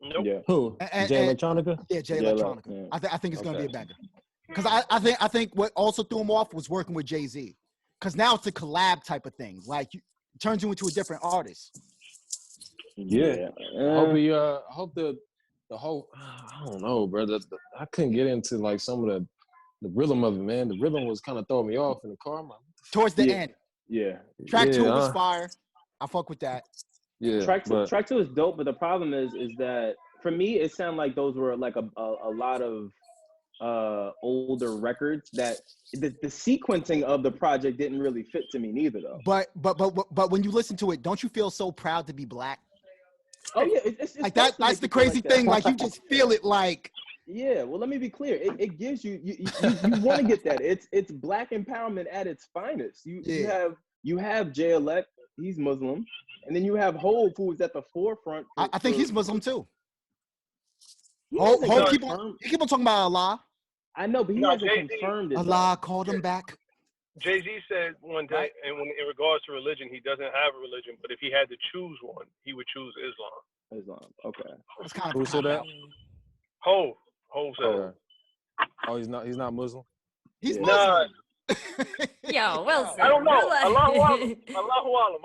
Speaker 3: Nope.
Speaker 2: Yeah.
Speaker 4: who? Jay Electronica?
Speaker 5: Yeah, Jay Electronica.
Speaker 2: Yeah.
Speaker 5: I think it's gonna be a banger. Because I think what also threw him off was working with Jay-Z. Because now it's a collab type of thing. Like, it turns you into a different artist.
Speaker 4: Yeah. I hope the whole, I don't know, bro. I couldn't get into like some of the rhythm of it, man. The rhythm was kind of throwing me off in the car.
Speaker 5: Towards the end.
Speaker 2: Yeah.
Speaker 5: Track 2 was fire. I fuck with that.
Speaker 2: Yeah. Track two is dope, but the problem is that for me, it sounded like those were like a lot of older records that the sequencing of the project didn't really fit to me neither though.
Speaker 5: But when you listen to it, don't you feel so proud to be black?
Speaker 2: Oh yeah, it's
Speaker 5: like that. That's the crazy thing. Like you just feel it. Like
Speaker 2: yeah. Well, let me be clear. It gives you want to get that. It's black empowerment at its finest. You have Jay Elect. He's Muslim, and then you have Hove, who is at the forefront.
Speaker 5: I think he's Muslim too. Hove keep on talking about Allah.
Speaker 2: I know, but he hasn't confirmed it.
Speaker 5: Allah called him back.
Speaker 3: Jay-Z said one day, and in regards to religion, he doesn't have a religion, but if he had to choose one, he would choose Islam.
Speaker 2: Okay.
Speaker 5: That's kind of
Speaker 4: who said that?
Speaker 3: Hove said that.
Speaker 4: Oh, he's not Muslim?
Speaker 5: He's Muslim.
Speaker 1: Yo, Wylson.
Speaker 3: I don't know. Allahu Alam. I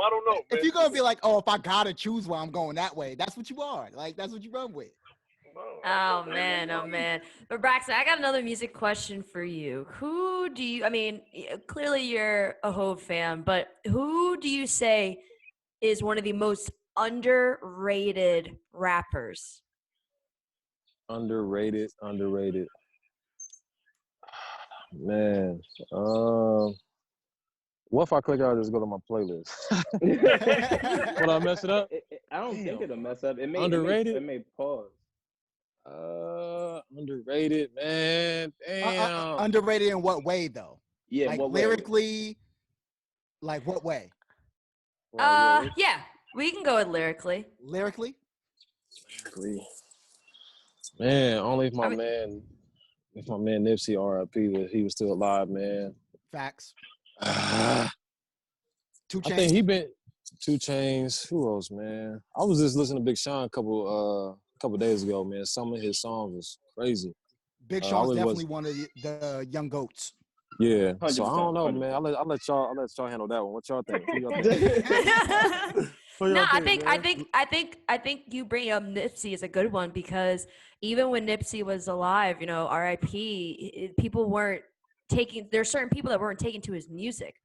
Speaker 3: don't know. Man.
Speaker 5: If you're gonna be like, oh, if I gotta choose one, I'm going that way. That's what you are. Like that's what you run with.
Speaker 1: Oh man. But Braxton, I got another music question for you. Who do you, I mean, clearly you're a Hove fan, but who do you say is one of the most underrated rappers?
Speaker 4: Underrated. Man. What if I click out and just go to my playlist? Will I mess it up?
Speaker 2: I don't think it'll mess up. It may
Speaker 4: underrated.
Speaker 2: It may pause.
Speaker 4: Underrated, man. Damn.
Speaker 5: Underrated in what way, though?
Speaker 2: Yeah,
Speaker 5: like
Speaker 2: what
Speaker 5: lyrically. Way? Like what way?
Speaker 1: Yeah, we can go with lyrically.
Speaker 5: Lyrically.
Speaker 4: Man, only if my man Nipsey R.I.P. he was still alive, man.
Speaker 5: Facts.
Speaker 4: 2 Chainz. I think he been 2 Chainz. Who else, man? I was just listening to Big Sean a couple days ago, man. Some of his songs was crazy.
Speaker 5: Big Sean's definitely one of the young goats.
Speaker 4: Yeah. So I don't know, man. I'll let y'all handle that one. What y'all think?
Speaker 1: No, I think you bring up Nipsey is a good one because even when Nipsey was alive, you know, R.I.P. People weren't taking. There's certain people that weren't taking to his music,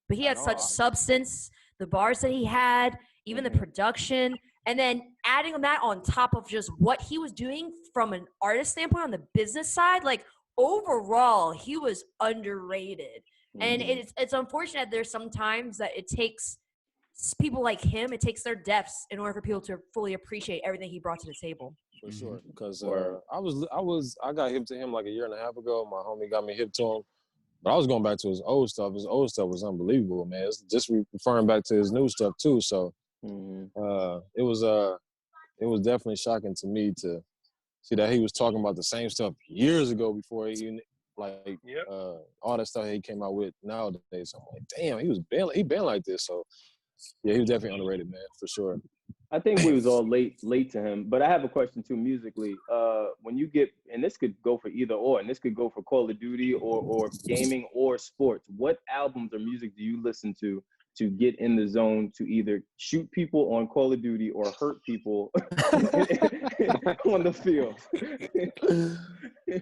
Speaker 1: but he had such substance. The bars that he had, even the production, and then adding that on top of just what he was doing from an artist standpoint on the business side, like overall, he was underrated. And it's unfortunate there's sometimes that it takes people like him, it takes their depths in order for people to fully appreciate everything he brought to the table.
Speaker 4: For sure, because
Speaker 2: Word.
Speaker 4: I got hip to him like a year and a half ago. My homie got me hip to him, but I was going back to his old stuff. His old stuff was unbelievable, man. It's just referring back to his new stuff too. So it was definitely shocking to me to see that he was talking about the same stuff years ago before he all that stuff he came out with nowadays. So I'm like, damn, he been like this. So yeah, he was definitely underrated, man, for sure.
Speaker 2: I think we was all late to him, but I have a question too musically. When you get, and this could go for either or, and this could go for Call of Duty or gaming or sports, what albums or music do you listen to get in the zone to either shoot people on Call of Duty or hurt people on the field?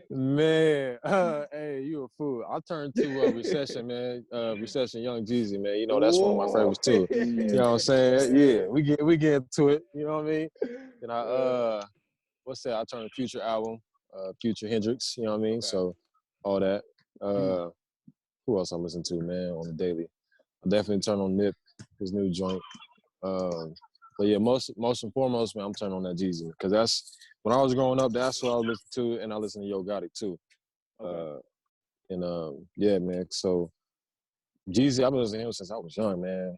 Speaker 4: Man, hey, you a fool. I turned to Recession, man. Recession, Young Jeezy, man. You know, that's one of my favorites too. You know what I'm saying? Yeah, we get to it. You know what I mean? And what's that? I turned to Future album, Future Hendrix. You know what I mean?
Speaker 2: Okay.
Speaker 4: So all that. Who else I listen to, man, on the daily? I definitely turn on Nip, his new joint. But yeah, most and foremost, man, I'm turning on that Jeezy because that's when I was growing up. That's what I was listening to, and I listen to Yo Gotti too.
Speaker 2: Okay.
Speaker 4: Yeah, man. So Jeezy, I've been listening to him since I was young, man.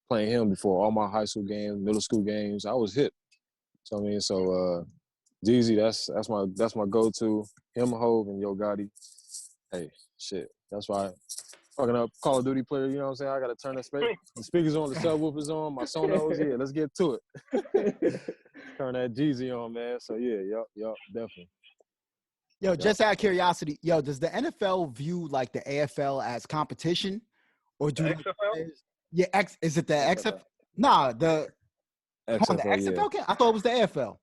Speaker 4: Playing him before all my high school games, middle school games. I was hip. So I mean, Jeezy, that's my go-to. Him, Hove, and Yo Gotti. Hey, shit. That's why. Fucking up Call of Duty player, you know what I'm saying? I got to turn the speakers on, the subwoofers on, my Sonos, yeah, let's get to it. Turn that Jeezy on, man. So, yeah, yup, definitely.
Speaker 5: Yo, just out of curiosity, does the NFL view like the AFL as competition? Or do
Speaker 3: the XFL?
Speaker 5: Is it the XFL? Nah, the XFL. I thought it was the AFL.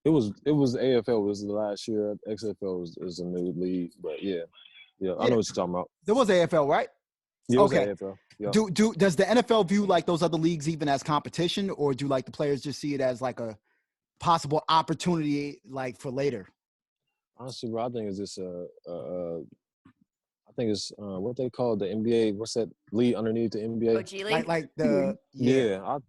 Speaker 4: It was the AFL was the last year. XFL is a new league, but yeah, I know what you're talking about.
Speaker 5: There was AFL, right?
Speaker 4: Yeah,
Speaker 5: okay.
Speaker 4: AFL. Yeah.
Speaker 5: Does the NFL view like those other leagues even as competition, or do like the players just see it as like a possible opportunity like for later?
Speaker 4: Honestly, bro, I think it's just I think it's what they call the NBA. What's that league underneath the NBA?
Speaker 1: OG League?
Speaker 5: Like the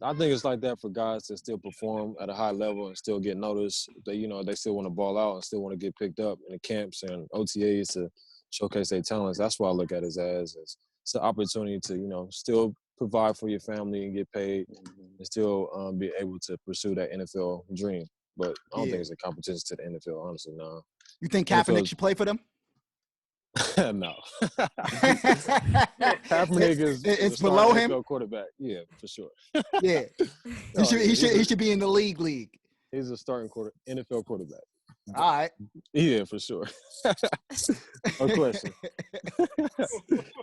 Speaker 4: I think it's like that for guys to still perform at a high level and still get noticed. They they still want to ball out and still want to get picked up in the camps and OTAs to showcase their talents. That's why I look at it as it's an opportunity to still provide for your family and get paid and still be able to pursue that NFL dream. But I don't think it's a competition to the NFL, honestly. No.
Speaker 5: You think Kaepernick should play for them?
Speaker 4: No. Kaepernick is
Speaker 5: below him.
Speaker 4: NFL quarterback. Yeah, for sure.
Speaker 5: Yeah, he should be in the league.
Speaker 4: He's a starting NFL quarterback.
Speaker 5: All right.
Speaker 4: Yeah, for sure. No question.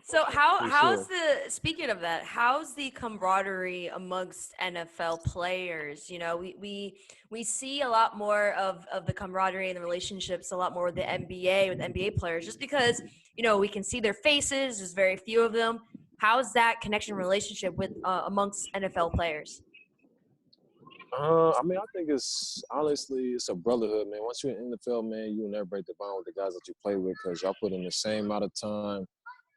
Speaker 1: So how's speaking of that, how's the camaraderie amongst NFL players? We see a lot more of the camaraderie and the relationships a lot more with the NBA, with NBA players, just because, we can see their faces. There's very few of them. How's that connection relationship with amongst NFL players?
Speaker 4: I mean, I think it's a brotherhood, man. Once you're in the NFL, man, you'll never break the bond with the guys that you play with because y'all put in the same amount of time,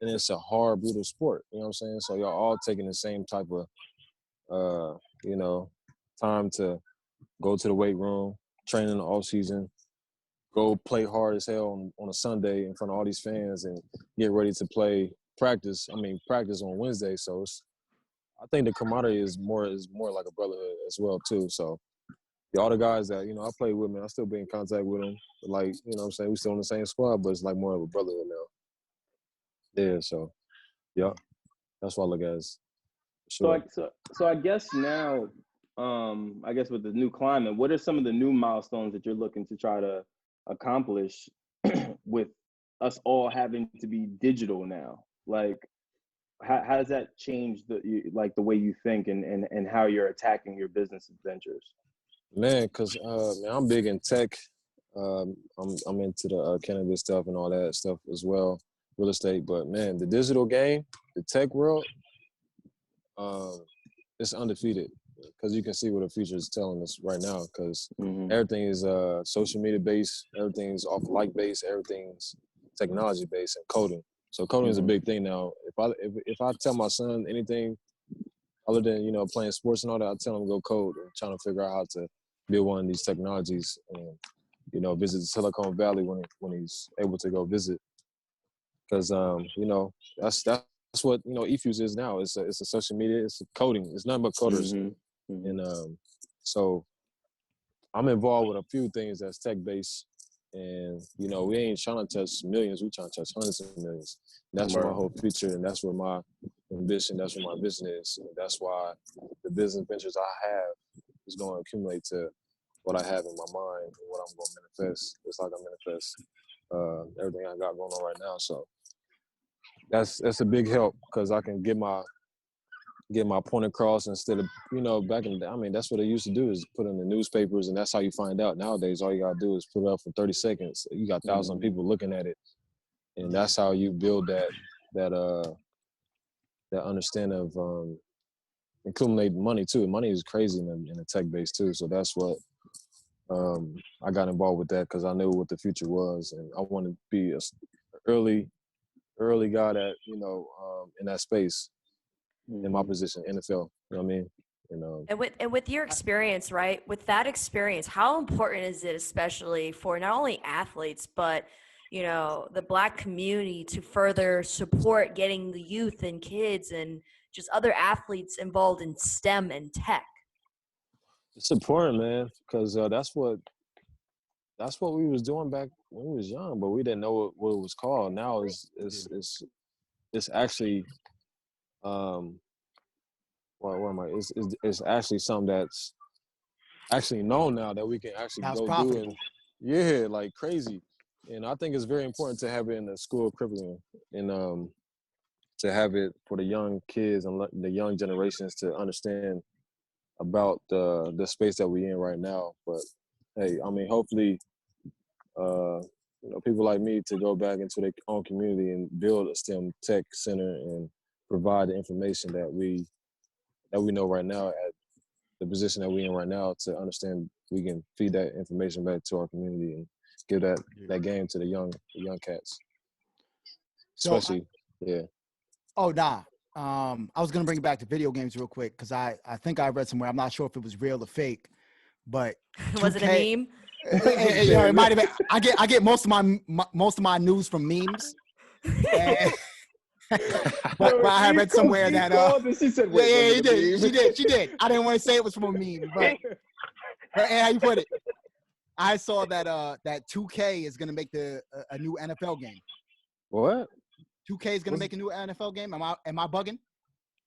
Speaker 4: and it's a hard, brutal sport. You know what I'm saying? So y'all all taking the same type of, time to go to the weight room, train in the off season, go play hard as hell on a Sunday in front of all these fans, and get ready to practice on Wednesday. So I think the camaraderie is more like a brotherhood as well too. So all the guys that I play with, man, I still be in contact with them. But like what I'm saying, we still in the same squad, but it's like more of a brotherhood now. Yeah. So that's what I look at as. Sure.
Speaker 2: So I guess now, I guess with the new climate, what are some of the new milestones that you're looking to try to accomplish with us all having to be digital now? Like, how does that change the way you think and how you're attacking your business ventures?
Speaker 4: Man, because I'm big in tech. I'm into the cannabis stuff and all that stuff as well, real estate. But man, the digital game, the tech world, it's undefeated because you can see what the future is telling us right now. Because everything is social media based, everything's off like based, everything's technology based and coding. So coding is a big thing now. If I tell my son anything, other than, you know, playing sports and all that, I tell him to go code and trying to figure out how to build one of these technologies and, you know, visit Silicon Valley when he's able to go visit. Because, you know, that's what, you know, eFuse is now. It's a social media, it's a coding. It's nothing but coders. And so I'm involved with a few things that's tech-based. And, you know, we ain't trying to touch millions. We trying to touch hundreds of millions. That's my whole future, and that's where my ambition, that's where my vision is. And that's why the business ventures I have is going to accumulate to what I have in my mind and what I'm going to manifest. It's like I manifest everything I got going on right now. So that's a big help because I can get my point across instead of, you know, back in the day, I mean, that's what they used to do is put in the newspapers and that's how you find out. Nowadays, all you got to do is put it up for 30 seconds. You got thousands of people looking at it. And that's how you build that understanding of accumulating money too. Money is crazy in the tech base too. So that's what I got involved with that because I knew what the future was. And I wanted to be an early guy that, you know, in that space. In my position, NFL, you know what I mean?
Speaker 1: And with your experience, right? With that experience, how important is it, especially for not only athletes, but, you know, the Black community to further support getting the youth and kids and just other athletes involved in STEM and tech?
Speaker 4: It's important, man, because that's what we was doing back when we was young, but we didn't know what it was called. Now it's actually it's actually something that's actually known now that we can actually do and like crazy. And I think it's very important to have it in the school curriculum and to have it for the young kids and the young generations to understand about the space that we're in right now. But hey, I mean, hopefully, you know, people like me to go back into their own community and build a STEM tech center and provide the information that we know right now at the position that we're in right now to understand we can feed that information back to our community and give that game to the young cats. Especially, yeah.
Speaker 5: Oh, nah. I was gonna bring it back to video games real quick because I think I read somewhere. I'm not sure if it was real or fake, but 2K,
Speaker 1: was it a meme?
Speaker 5: It might have been. I get most of my news from memes. And, but I had read somewhere that
Speaker 2: she said,
Speaker 5: she did. I didn't want to say it was from a meme, but and how you put it? I saw that that 2K is gonna make a new NFL game.
Speaker 4: What?
Speaker 5: 2K is gonna make a new NFL game. Am I bugging?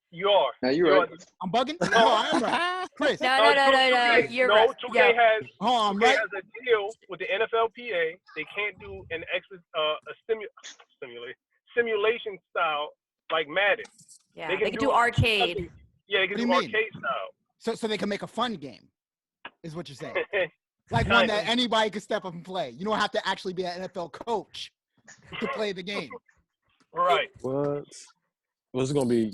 Speaker 3: You are.
Speaker 2: Now you're right.
Speaker 5: I'm bugging? No, I'm right. Chris.
Speaker 1: No. You're
Speaker 3: no,
Speaker 1: right.
Speaker 3: 2K
Speaker 1: Yeah.
Speaker 3: has
Speaker 5: Oh,
Speaker 3: 2K
Speaker 5: right.
Speaker 3: has a deal with the NFLPA. They can't do simulation style like Madden.
Speaker 1: Yeah, they can do arcade.
Speaker 3: Yeah, they can do arcade style.
Speaker 5: So they can make a fun game, is what you're saying. Like one that anybody could step up and play. You don't have to actually be an NFL coach to play the game.
Speaker 3: Right.
Speaker 4: What? What's it gonna be?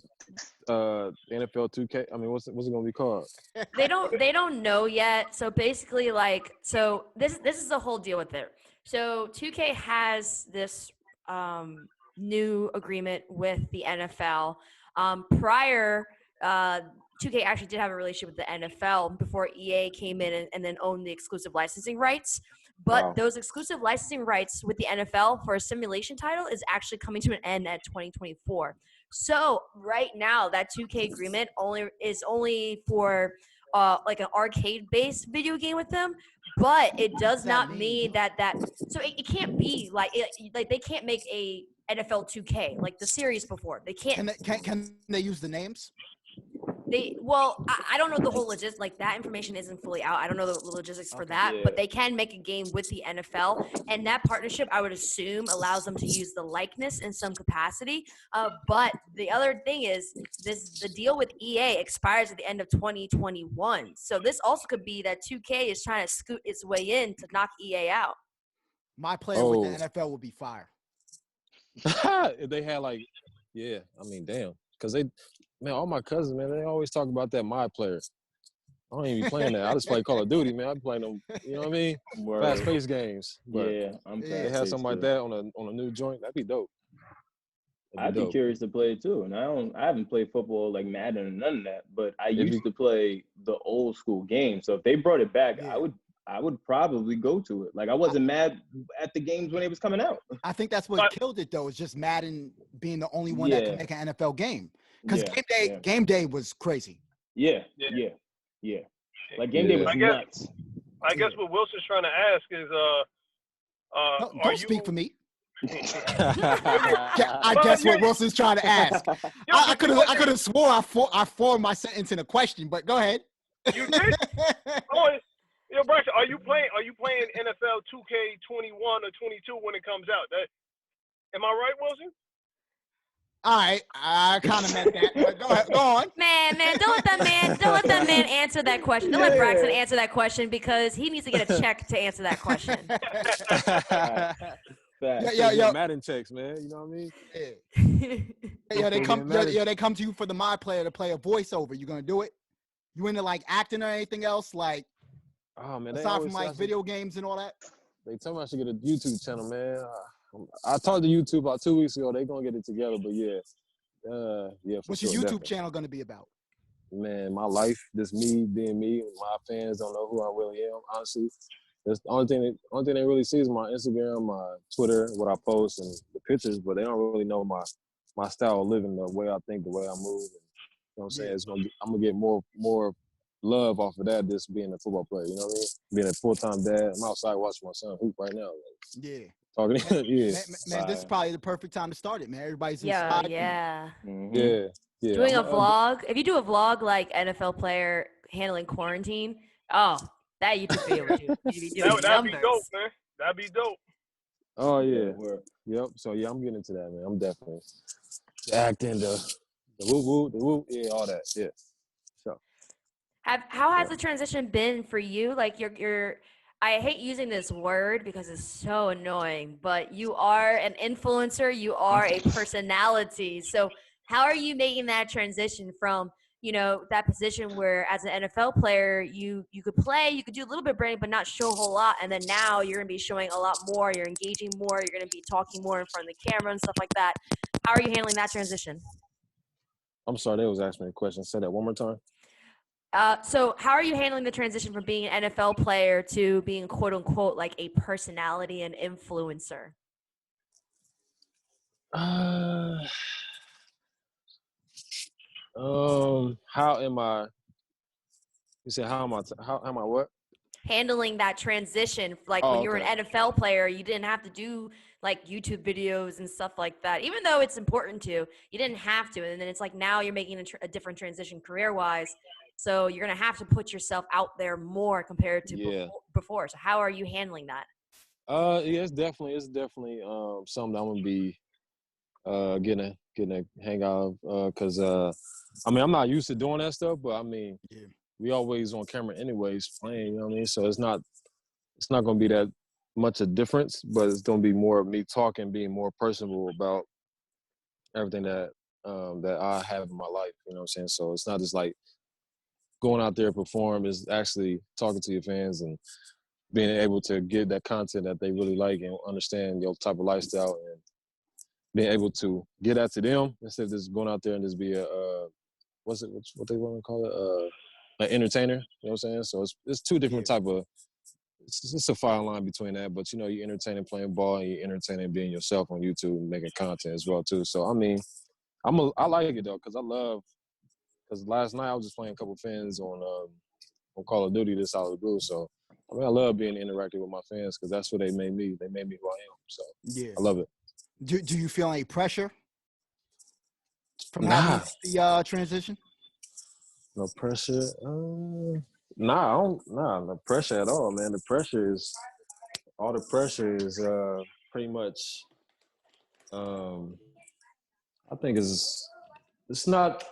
Speaker 4: NFL 2K. I mean, what's it gonna be called?
Speaker 1: They don't know yet. So basically, this is the whole deal with it. So 2K has this new agreement with the NFL. Prior, 2K actually did have a relationship with the NFL before EA came in and then owned the exclusive licensing rights. But those exclusive licensing rights with the NFL for a simulation title is actually coming to an end at 2024. So right now, that 2K agreement is only for like an arcade-based video game with them, but it does not mean that so it can't be like they can't make a NFL 2K like the series before. They can't.
Speaker 5: Can they use the names?
Speaker 1: I don't know the whole logistics. Like that information isn't fully out. I don't know the logistics for that, but they can make a game with the NFL, and that partnership, I would assume, allows them to use the likeness in some capacity. But the other thing is, the deal with EA expires at the end of 2021. So this also could be that 2K is trying to scoot its way in to knock EA out.
Speaker 5: My player with the NFL would be fire.
Speaker 4: If they had I mean, damn, because man, all my cousins, man, they always talk about that My Player. I don't even be playing that. I just play Call of Duty, man. I be playing them, you know what I mean? Fast-paced games. But
Speaker 2: I'm
Speaker 4: they had something like that on a new joint. That'd be dope.
Speaker 2: I'd be curious to play it too. And I haven't played football like Madden or none of that, but I used to play the old school game. So if they brought it back, I would probably go to it. Like I wasn't mad at the games when it was coming out.
Speaker 5: I think that's what killed it though, is just Madden being the only one that can make an NFL game. Because game day was crazy.
Speaker 2: Yeah. Like game day was nuts.
Speaker 3: I guess what Wilson's trying to ask is
Speaker 5: don't speak for me. I guess what Wilson's trying to ask. I could have swore I formed my sentence in a question, but go ahead.
Speaker 3: You did? Yo, Braxton, are you playing NFL 2K21 or 22 when it comes out? Am I right, Wilson?
Speaker 5: All right, I kind of meant that. But go on.
Speaker 1: Man, don't let that man answer that question. Don't let Braxton answer that question because he needs to get a check to answer that question.
Speaker 4: Yeah, Madden checks, man. You know what I mean?
Speaker 5: They come to you for the My Player to play a voiceover. You gonna do it? You into like acting or anything else? Like,
Speaker 4: oh man,
Speaker 5: aside from like video games and all that.
Speaker 4: They told me I should get a YouTube channel, man. I talked to YouTube about 2 weeks ago. They gonna get it together, but yeah.
Speaker 5: What's your YouTube channel gonna be about?
Speaker 4: Man, my life, just me being me. My fans don't know who I really am, honestly. That's the only thing they really see is my Instagram, my Twitter, what I post, and the pictures. But they don't really know my style of living, the way I think, the way I move. And, you know what I'm saying? I'm gonna get more love off of that. Just being a football player, you know what I mean? Being a full-time dad. I'm outside watching my son hoop right now.
Speaker 5: Like,
Speaker 4: talking.
Speaker 5: Man, this is probably the perfect time to start it, man. Everybody's inside.
Speaker 1: Yeah.
Speaker 4: Doing
Speaker 1: a vlog. If you do a vlog like NFL player handling quarantine, that YouTube video would be doing
Speaker 3: that'd be dope, man. That'd be dope.
Speaker 4: Oh yeah. Yep. So yeah, I'm getting into that, man. I'm definitely acting the whoop, all that. Yeah. So.
Speaker 1: How has the transition been for you? Like you're I hate using this word because it's so annoying, but you are an influencer, you are a personality. So how are you making that transition from, that position where as an NFL player, you could play, you could do a little bit of branding, but not show a whole lot. And then now you're going to be showing a lot more, you're engaging more, you're going to be talking more in front of the camera and stuff like that. How are you handling that transition?
Speaker 4: I'm sorry, they was asking me a question. Say that one more time.
Speaker 1: So how are you handling the transition from being an NFL player to being quote unquote like a personality and influencer?
Speaker 4: How am I? You said how am I what?
Speaker 1: Handling that transition, like when you were an NFL player, you didn't have to do like YouTube videos and stuff like that. Even though it's important to, you didn't have to. And then it's like now you're making a different transition career-wise. So you're going to have to put yourself out there more compared to before. So how are you handling that?
Speaker 4: It's definitely something that I'm going to be getting a hang of because I'm not used to doing that stuff, but we always on camera anyways playing, you know what I mean? So it's not going to be that much a difference, but it's going to be more of me talking, being more personable about everything that I have in my life, you know what I'm saying? So it's not just like going out there perform, is actually talking to your fans and being able to get that content that they really like and understand your type of lifestyle and being able to get that to them instead of just going out there and just be what they want to call it, an entertainer, you know what I'm saying? So it's two different type of, it's a fine line between that, but you're entertaining playing ball and you're entertaining being yourself on YouTube and making content as well too. So I like it though, because last night I was just playing a couple fans on Call of Duty this out of the blue. So I love being interactive with my fans because that's what they made me. They made me who I am. So I love it.
Speaker 5: Do you feel any pressure from having the transition?
Speaker 4: No pressure. No pressure at all, man. The pressure is pretty much. I think it's not.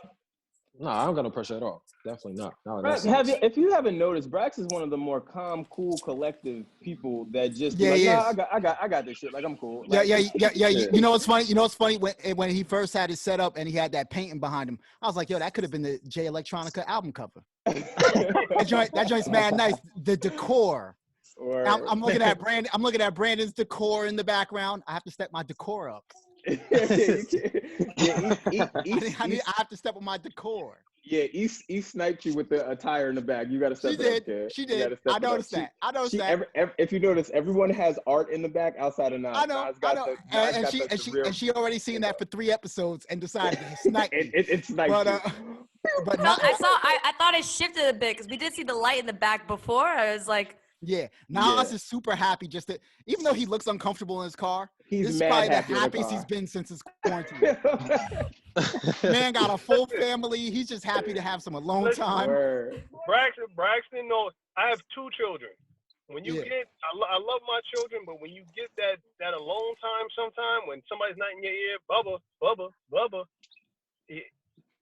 Speaker 4: No, I don't got no pressure at all. Definitely not. No,
Speaker 2: if you haven't noticed, Brax is one of the more calm, cool, collective people that just I got this shit. Like I'm cool. Like,
Speaker 5: yeah. You know what's funny? When he first had it set up and he had that painting behind him, I was like, yo, that could have been the Jay Electronica album cover. that joint's mad nice. The decor. I'm looking at Brandon's decor in the background. I have to step my decor up.
Speaker 2: you can't. Yeah,
Speaker 5: I have to step on my decor.
Speaker 2: Yeah, he sniped you with the attire in the back. You got to step
Speaker 5: She
Speaker 2: it
Speaker 5: did.
Speaker 2: up, kid.
Speaker 5: She
Speaker 2: You
Speaker 5: did.
Speaker 2: gotta step
Speaker 5: I
Speaker 2: it up.
Speaker 5: noticed that. I noticed
Speaker 2: She,
Speaker 5: that.
Speaker 2: if you notice, everyone has art in the back outside of Nas.
Speaker 5: I know.
Speaker 2: Nas
Speaker 5: I
Speaker 2: got
Speaker 5: know.
Speaker 2: the,
Speaker 5: And,
Speaker 2: Nas got the
Speaker 5: she already seen that for 3 episodes and decided to snipe me.
Speaker 2: it sniped
Speaker 5: But
Speaker 2: you.
Speaker 5: but not.
Speaker 1: I thought it shifted a bit because we did see the light in the back before. I was like,
Speaker 5: Yeah, Nas is super happy just to, even though he looks uncomfortable in his car,
Speaker 2: He's
Speaker 5: this is
Speaker 2: mad
Speaker 5: probably the
Speaker 2: happy in the
Speaker 5: happiest
Speaker 2: car.
Speaker 5: he's been since his quarantine. Man got a full family. He's just happy to have some alone time.
Speaker 2: Word.
Speaker 3: Braxton knows. I have 2 children. When you
Speaker 5: Yeah.
Speaker 3: get, I love my children, but when you get that alone time, sometime when somebody's not in your ear, Bubba,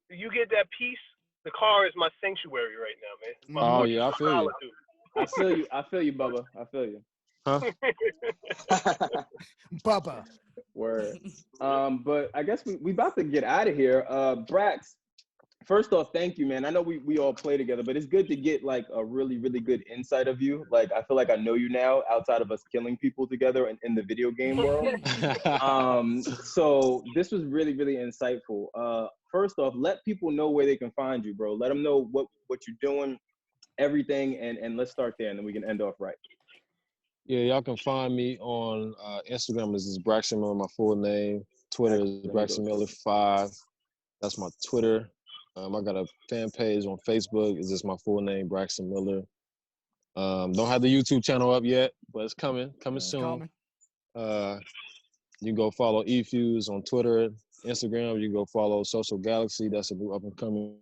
Speaker 3: you get that peace. The car is my sanctuary right now, man. It's my
Speaker 4: Oh
Speaker 3: fortress
Speaker 4: yeah, I
Speaker 3: of
Speaker 4: feel you.
Speaker 3: solitude.
Speaker 2: I feel you, Bubba. I feel you.
Speaker 4: Huh?
Speaker 5: Bubba.
Speaker 2: Word. But I guess we about to get out of here. Brax, first off, thank you, man. I know we all play together, but it's good to get like a really, really good insight of you. Like I feel like I know you now outside of us killing people together in the video game world. So this was really, really insightful. First off, let people know where they can find you, bro. Let them know what you're doing, everything, and let's start there, and then we can end off right.
Speaker 4: Yeah, y'all can find me on Instagram. This is Braxton Miller, my full name. Twitter is Braxton Miller 5. That's my Twitter. I got a fan page on Facebook. It's just my full name, Braxton Miller. Don't have the YouTube channel up yet, but it's coming soon. You can go follow eFuse on Twitter, Instagram. You can go follow Social Galaxy. That's a new up and coming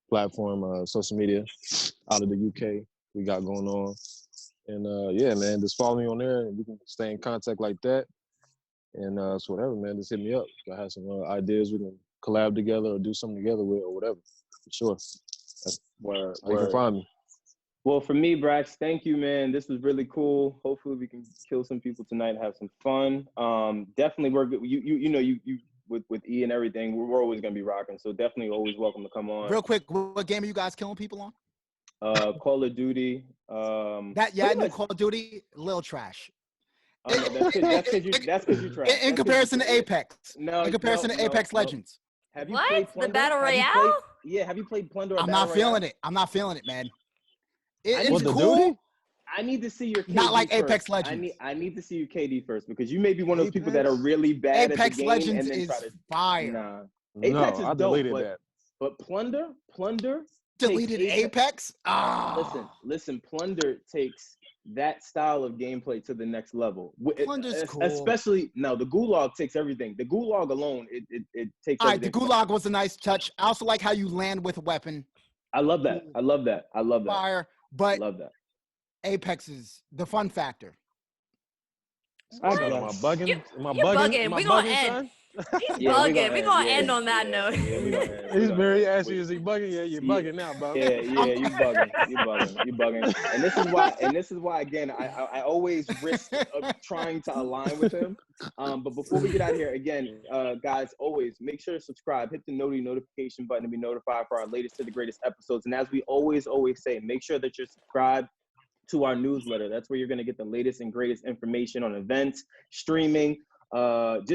Speaker 4: platform, social media out of the UK we got going on. And yeah, man, just follow me on there and we can stay in contact like that. And so whatever, man, just hit me up. If I have some ideas we can collab together or do something together with or whatever. For sure. That's where you can find me.
Speaker 2: Well, for me, Brax, thank you, man. This was really cool. Hopefully we can kill some people tonight and have some fun. Definitely work you with E and everything, we're always gonna be rocking. So definitely always welcome to come on.
Speaker 5: Real quick, what game are you guys killing people on?
Speaker 2: Call of Duty.
Speaker 5: I know Call of Duty, a little trash.
Speaker 2: Oh, no, that's because you trash.
Speaker 5: In comparison to Apex.
Speaker 2: No.
Speaker 5: In comparison to Apex Legends.
Speaker 2: Have you
Speaker 1: what?
Speaker 2: played Plunder?
Speaker 1: The Battle Royale?
Speaker 2: Have you played Plunder?
Speaker 5: I'm not feeling it. I'm not feeling it, man. It's
Speaker 4: the
Speaker 5: cool.
Speaker 4: Duty?
Speaker 2: I need to see your KD
Speaker 5: Not like
Speaker 2: first.
Speaker 5: Apex Legends.
Speaker 2: I need to see your KD first because you may be one of those people that are really bad
Speaker 5: Apex
Speaker 2: at the game
Speaker 5: Legends
Speaker 2: and then
Speaker 5: is
Speaker 2: try to
Speaker 5: fire.
Speaker 2: Nah. Apex is
Speaker 4: I
Speaker 2: dope,
Speaker 4: deleted that.
Speaker 2: but Plunder
Speaker 5: Deleted Apex?
Speaker 2: Listen, Plunder takes that style of gameplay to the next level.
Speaker 5: Plunder's cool.
Speaker 2: Especially the Gulag takes everything. The Gulag alone, it takes.
Speaker 5: All right, the Gulag was a nice touch. I also like how you land with a weapon.
Speaker 2: I love that.
Speaker 5: Fire, but
Speaker 2: I love that.
Speaker 5: Apex is the fun factor.
Speaker 2: I
Speaker 4: Am I
Speaker 2: guess.
Speaker 4: bugging?
Speaker 1: You're bugging. We gonna end. He's bugging. We're gonna end on that note.
Speaker 4: He's very ashy. Is he bugging? Yeah, you're bugging now, bro.
Speaker 2: Yeah, you bugging. And this is why again, I always risk trying to align with him. But before we get out of here, again, guys, always make sure to subscribe, hit the notification button to be notified for our latest to the greatest episodes. And as we always say, make sure that you're subscribed to our newsletter. That's where you're going to get the latest and greatest information on events, streaming, and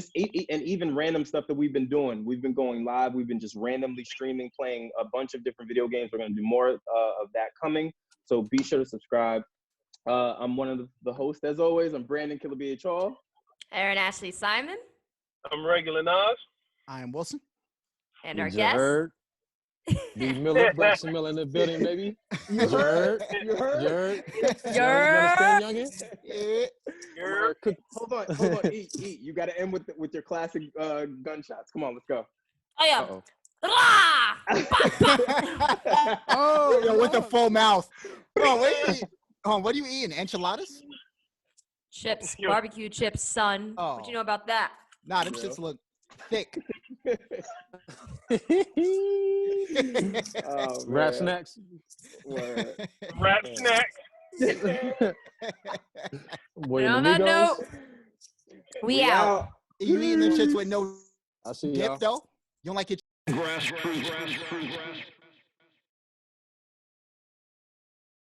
Speaker 2: even random stuff that we've been doing. We've been going live. We've been just randomly streaming, playing a bunch of different video games. We're going to do more of that coming. So be sure to subscribe. I'm one of the hosts, as always. I'm Brandon Killabh Hall.
Speaker 1: Erin Ashley Simon.
Speaker 3: I'm Regular Nas.
Speaker 5: I am Wylson.
Speaker 1: And our
Speaker 4: You
Speaker 1: guest.
Speaker 4: heard? B. Miller, Braxton Miller in the building, baby. You heard? You heard? You understand, youngin?
Speaker 5: Yeah.
Speaker 2: Hold on. Eat. You got to end with your classic gunshots. Come on, let's go.
Speaker 1: Oh yeah.
Speaker 4: Uh-oh.
Speaker 1: Ah!
Speaker 5: Oh, yo, with the full mouth. Bro, what are you eating? Enchiladas?
Speaker 1: Chips, barbecue chips, son.
Speaker 5: Oh.
Speaker 1: What you know about that?
Speaker 5: Nah, them shits look thick.
Speaker 4: Rap snacks.
Speaker 3: Rap snacks.
Speaker 4: Boy,
Speaker 1: And on
Speaker 4: the
Speaker 1: that
Speaker 4: Migos.
Speaker 1: note, we out.
Speaker 5: You eating them shits with no
Speaker 4: I see
Speaker 5: dip
Speaker 4: y'all.
Speaker 5: though? You don't like your
Speaker 6: Grass.